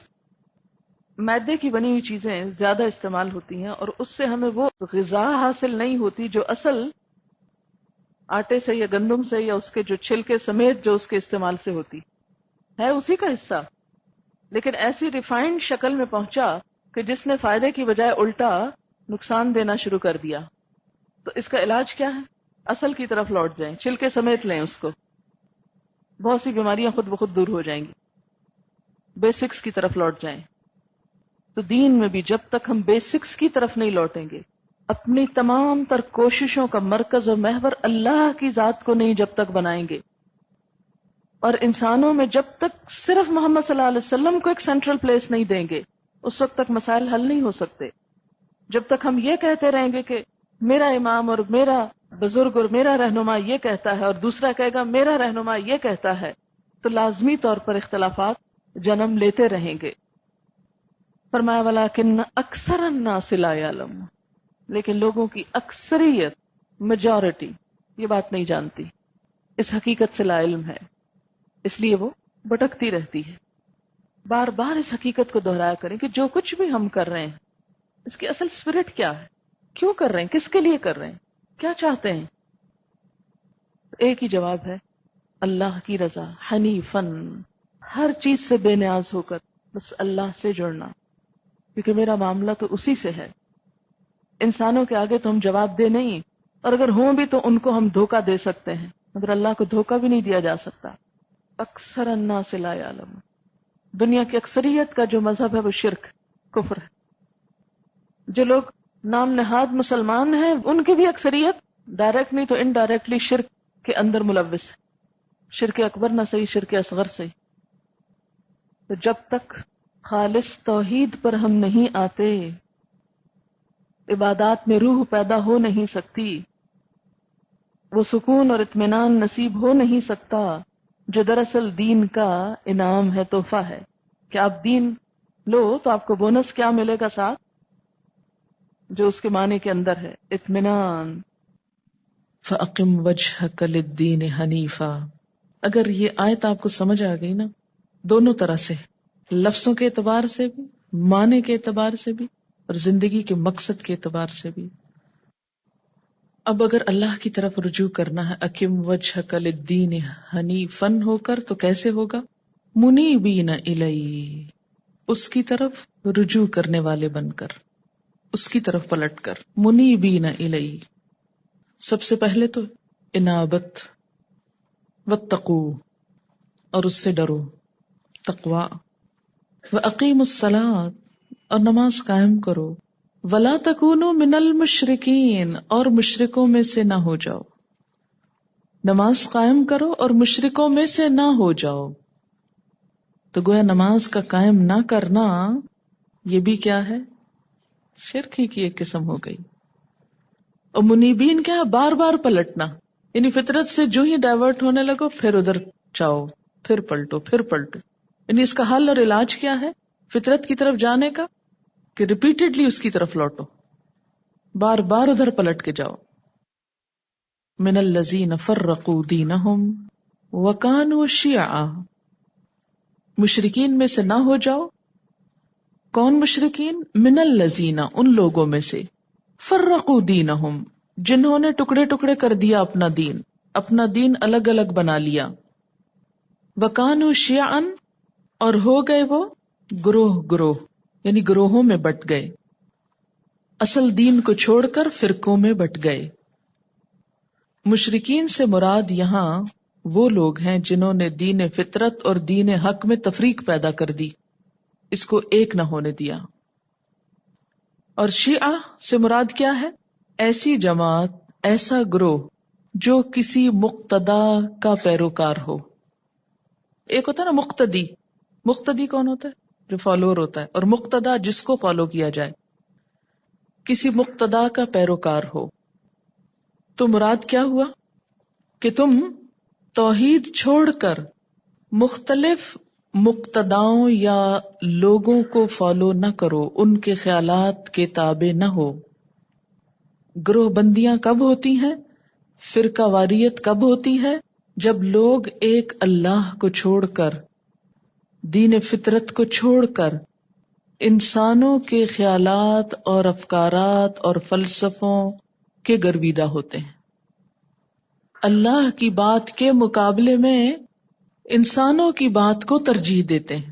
میدے کی بنی ہوئی چیزیں زیادہ استعمال ہوتی ہیں، اور اس سے ہمیں وہ غذا حاصل نہیں ہوتی جو اصل آٹے سے یا گندم سے یا اس کے جو چھلکے سمیت جو اس کے استعمال سے ہوتی ہے، اسی کا حصہ، لیکن ایسی ریفائنڈ شکل میں پہنچا کہ جس نے فائدے کی بجائے الٹا نقصان دینا شروع کر دیا۔ تو اس کا علاج کیا ہے؟ اصل کی طرف لوٹ جائیں، چھلکے سمیت لیں اس کو، بہت سی بیماریاں خود بخود دور ہو جائیں گی۔ بیسکس کی طرف لوٹ جائیں۔ تو دین میں بھی جب تک ہم بیسکس کی طرف نہیں لوٹیں گے، اپنی تمام تر کوششوں کا مرکز و محور اللہ کی ذات کو نہیں جب تک بنائیں گے، اور انسانوں میں جب تک صرف محمد صلی اللہ علیہ وسلم کو ایک سینٹرل پلیس نہیں دیں گے، اس وقت تک مسائل حل نہیں ہو سکتے۔ جب تک ہم یہ کہتے رہیں گے کہ میرا امام اور میرا بزرگ اور میرا رہنما یہ کہتا ہے، اور دوسرا کہے گا میرا رہنما یہ کہتا ہے، تو لازمی طور پر اختلافات جنم لیتے رہیں گے۔ فرمایا وَلَٰكِنَّ أَكْثَرَ النَّاسِ لَا يَعْلَمُونَ، لیکن لوگوں کی اکثریت، میجورٹی، یہ بات نہیں جانتی، اس حقیقت سے لا علم ہے، اس لیے وہ بھٹکتی رہتی ہے۔ بار بار اس حقیقت کو دہرایا کریں کہ جو کچھ بھی ہم کر رہے ہیں اس کی اصل اسپرٹ کیا ہے، کیوں کر رہے ہیں، کس کے لیے کر رہے ہیں، کیا چاہتے ہیں؟ ایک ہی جواب ہے، اللہ کی رضا، حنیفن، ہر چیز سے بے نیاز ہو کر بس اللہ سے جڑنا، کیونکہ میرا معاملہ تو اسی سے ہے۔ انسانوں کے آگے تو ہم جواب دے نہیں، اور اگر ہوں بھی تو ان کو ہم دھوکہ دے سکتے ہیں، مگر اللہ کو دھوکہ بھی نہیں دیا جا سکتا۔ اکثر الناس لا یعلمون، دنیا کی اکثریت کا جو مذہب ہے وہ شرک، کفر ہے۔ جو لوگ نام نہاد مسلمان ہیں ان کی بھی اکثریت ڈائریکٹ نہیں تو انڈائریکٹلی شرک کے اندر ملوث ہے، شرک اکبر نہ صحیح، شرک اصغر صحیح۔ تو جب تک خالص توحید پر ہم نہیں آتے، عبادات میں روح پیدا ہو نہیں سکتی، وہ سکون اور اطمینان نصیب ہو نہیں سکتا جو دراصل دین کا انعام ہے، تحفہ ہے کہ آپ دین لو تو آپ کو بونس کیا ملے گا ساتھ، جو اس کے معنی کے اندر ہے، اطمینان۔ فَأَقِمْ وَجْهَكَ لِلدِّينِ حَنِيفًا، اگر یہ آیت آپ کو سمجھ آ گئی نا، دونوں طرح سے، لفظوں کے اعتبار سے بھی، معنی کے اعتبار سے بھی، اور زندگی کے مقصد کے اعتبار سے بھی، اب اگر اللہ کی طرف رجوع کرنا ہے، اقم وجہک للدین حنیفن ہو کر، تو کیسے ہوگا؟ منیبین الیہ، اس کی طرف رجوع کرنے والے بن کر، اس کی طرف پلٹ کر، منیبین الیہ. سب سے پہلے تو انابت، واتقو، اور اس سے ڈرو، تقوا، واقیموا الصلاۃ، اور نماز قائم کرو، ولا تکونوا من المشرکین، اور مشرکوں میں سے نہ ہو جاؤ. نماز قائم کرو اور مشرکوں میں سے نہ ہو جاؤ. تو گویا نماز کا قائم نہ کرنا یہ بھی کیا ہے؟ شرک ہی کی ایک قسم ہو گئی. اور منیبین کیا ہے؟ بار بار پلٹنا، یعنی فطرت سے جو ہی ڈائیورٹ ہونے لگو پھر ادھر جاؤ، پھر پلٹو، پھر پلٹو. یعنی اس کا حل اور علاج کیا ہے؟ فطرت کی طرف جانے کا، کہ ریپیٹڈلی اس کی طرف لوٹو، بار بار ادھر پلٹ کے جاؤ. من الذین فرقوا دینہم وکانوا شیعا، مشرکین میں سے نہ ہو جاؤ. کون مشرکین؟ من الذین، ان لوگوں میں سے، فرقوا دینہم، جنہوں نے ٹکڑے ٹکڑے کر دیا اپنا دین، اپنا دین الگ الگ بنا لیا. وکانوا شیعا، اور ہو گئے وہ گروہ گروہ، یعنی گروہوں میں بٹ گئے، اصل دین کو چھوڑ کر فرقوں میں بٹ گئے. مشرکین سے مراد یہاں وہ لوگ ہیں جنہوں نے دین فطرت اور دین حق میں تفریق پیدا کر دی، اس کو ایک نہ ہونے دیا. اور شیعہ سے مراد کیا ہے؟ ایسی جماعت، ایسا گروہ جو کسی مقتدا کا پیروکار ہو. ایک ہوتا ہے نا مقتدی، مقتدی کون ہوتا ہے؟ جو فالوور ہوتا ہے، اور مقتدا جس کو فالو کیا جائے، کسی مقتدا کا پیروکار ہو. تو مراد کیا ہوا کہ تم توحید چھوڑ کر مختلف مقتداؤں یا لوگوں کو فالو نہ کرو، ان کے خیالات کے تابع نہ ہو. گروہ بندیاں کب ہوتی ہیں، فرقہ واریت کب ہوتی ہے؟ جب لوگ ایک اللہ کو چھوڑ کر، دین فطرت کو چھوڑ کر، انسانوں کے خیالات اور افکارات اور فلسفوں کے گرویدہ ہوتے ہیں. اللہ کی بات کے مقابلے میں انسانوں کی بات کو ترجیح دیتے ہیں.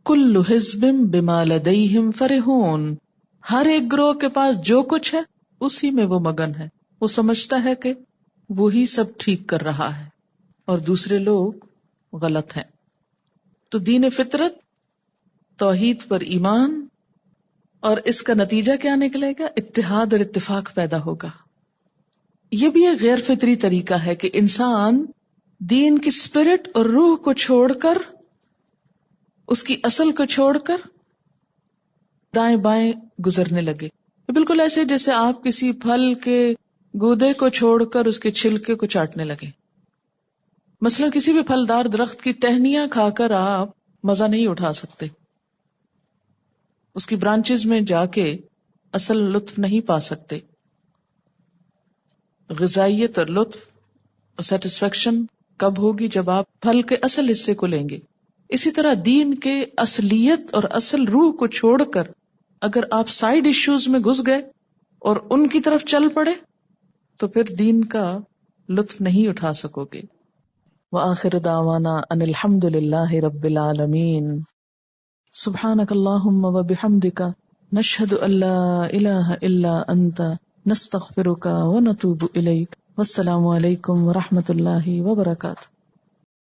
کل حزب بما لدیہم فرحون، ہر ایک گروہ کے پاس جو کچھ ہے اسی میں وہ مگن ہے. وہ سمجھتا ہے کہ وہی سب ٹھیک کر رہا ہے اور دوسرے لوگ غلط ہیں. تو دین فطرت، توحید پر ایمان، اور اس کا نتیجہ کیا نکلے گا؟ اتحاد اور اتفاق پیدا ہوگا. یہ بھی ایک غیر فطری طریقہ ہے کہ انسان دین کی اسپرٹ اور روح کو چھوڑ کر، اس کی اصل کو چھوڑ کر دائیں بائیں گزرنے لگے. بالکل ایسے جیسے آپ کسی پھل کے گودے کو چھوڑ کر اس کے چھلکے کو چاٹنے لگے. مثلا کسی بھی پھلدار درخت کی ٹہنیاں کھا کر آپ مزہ نہیں اٹھا سکتے، اس کی برانچز میں جا کے اصل لطف نہیں پا سکتے. غذائیت اور لطف اور سیٹسفیکشن کب ہوگی؟ جب آپ پھل کے اصل حصے کو لیں گے. اسی طرح دین کے اصلیت اور اصل روح کو چھوڑ کر اگر آپ سائیڈ ایشوز میں گھس گئے اور ان کی طرف چل پڑے تو پھر دین کا لطف نہیں اٹھا سکو گے. وآخر دعوانا ان الحمد للہ رب العالمین. سبحانک اللہم وبحمدک نشہد ان لا الہ الا انت نستغفرک ونتوب الیک. والسلام علیکم ورحمۃ اللہ وبرکاتہ.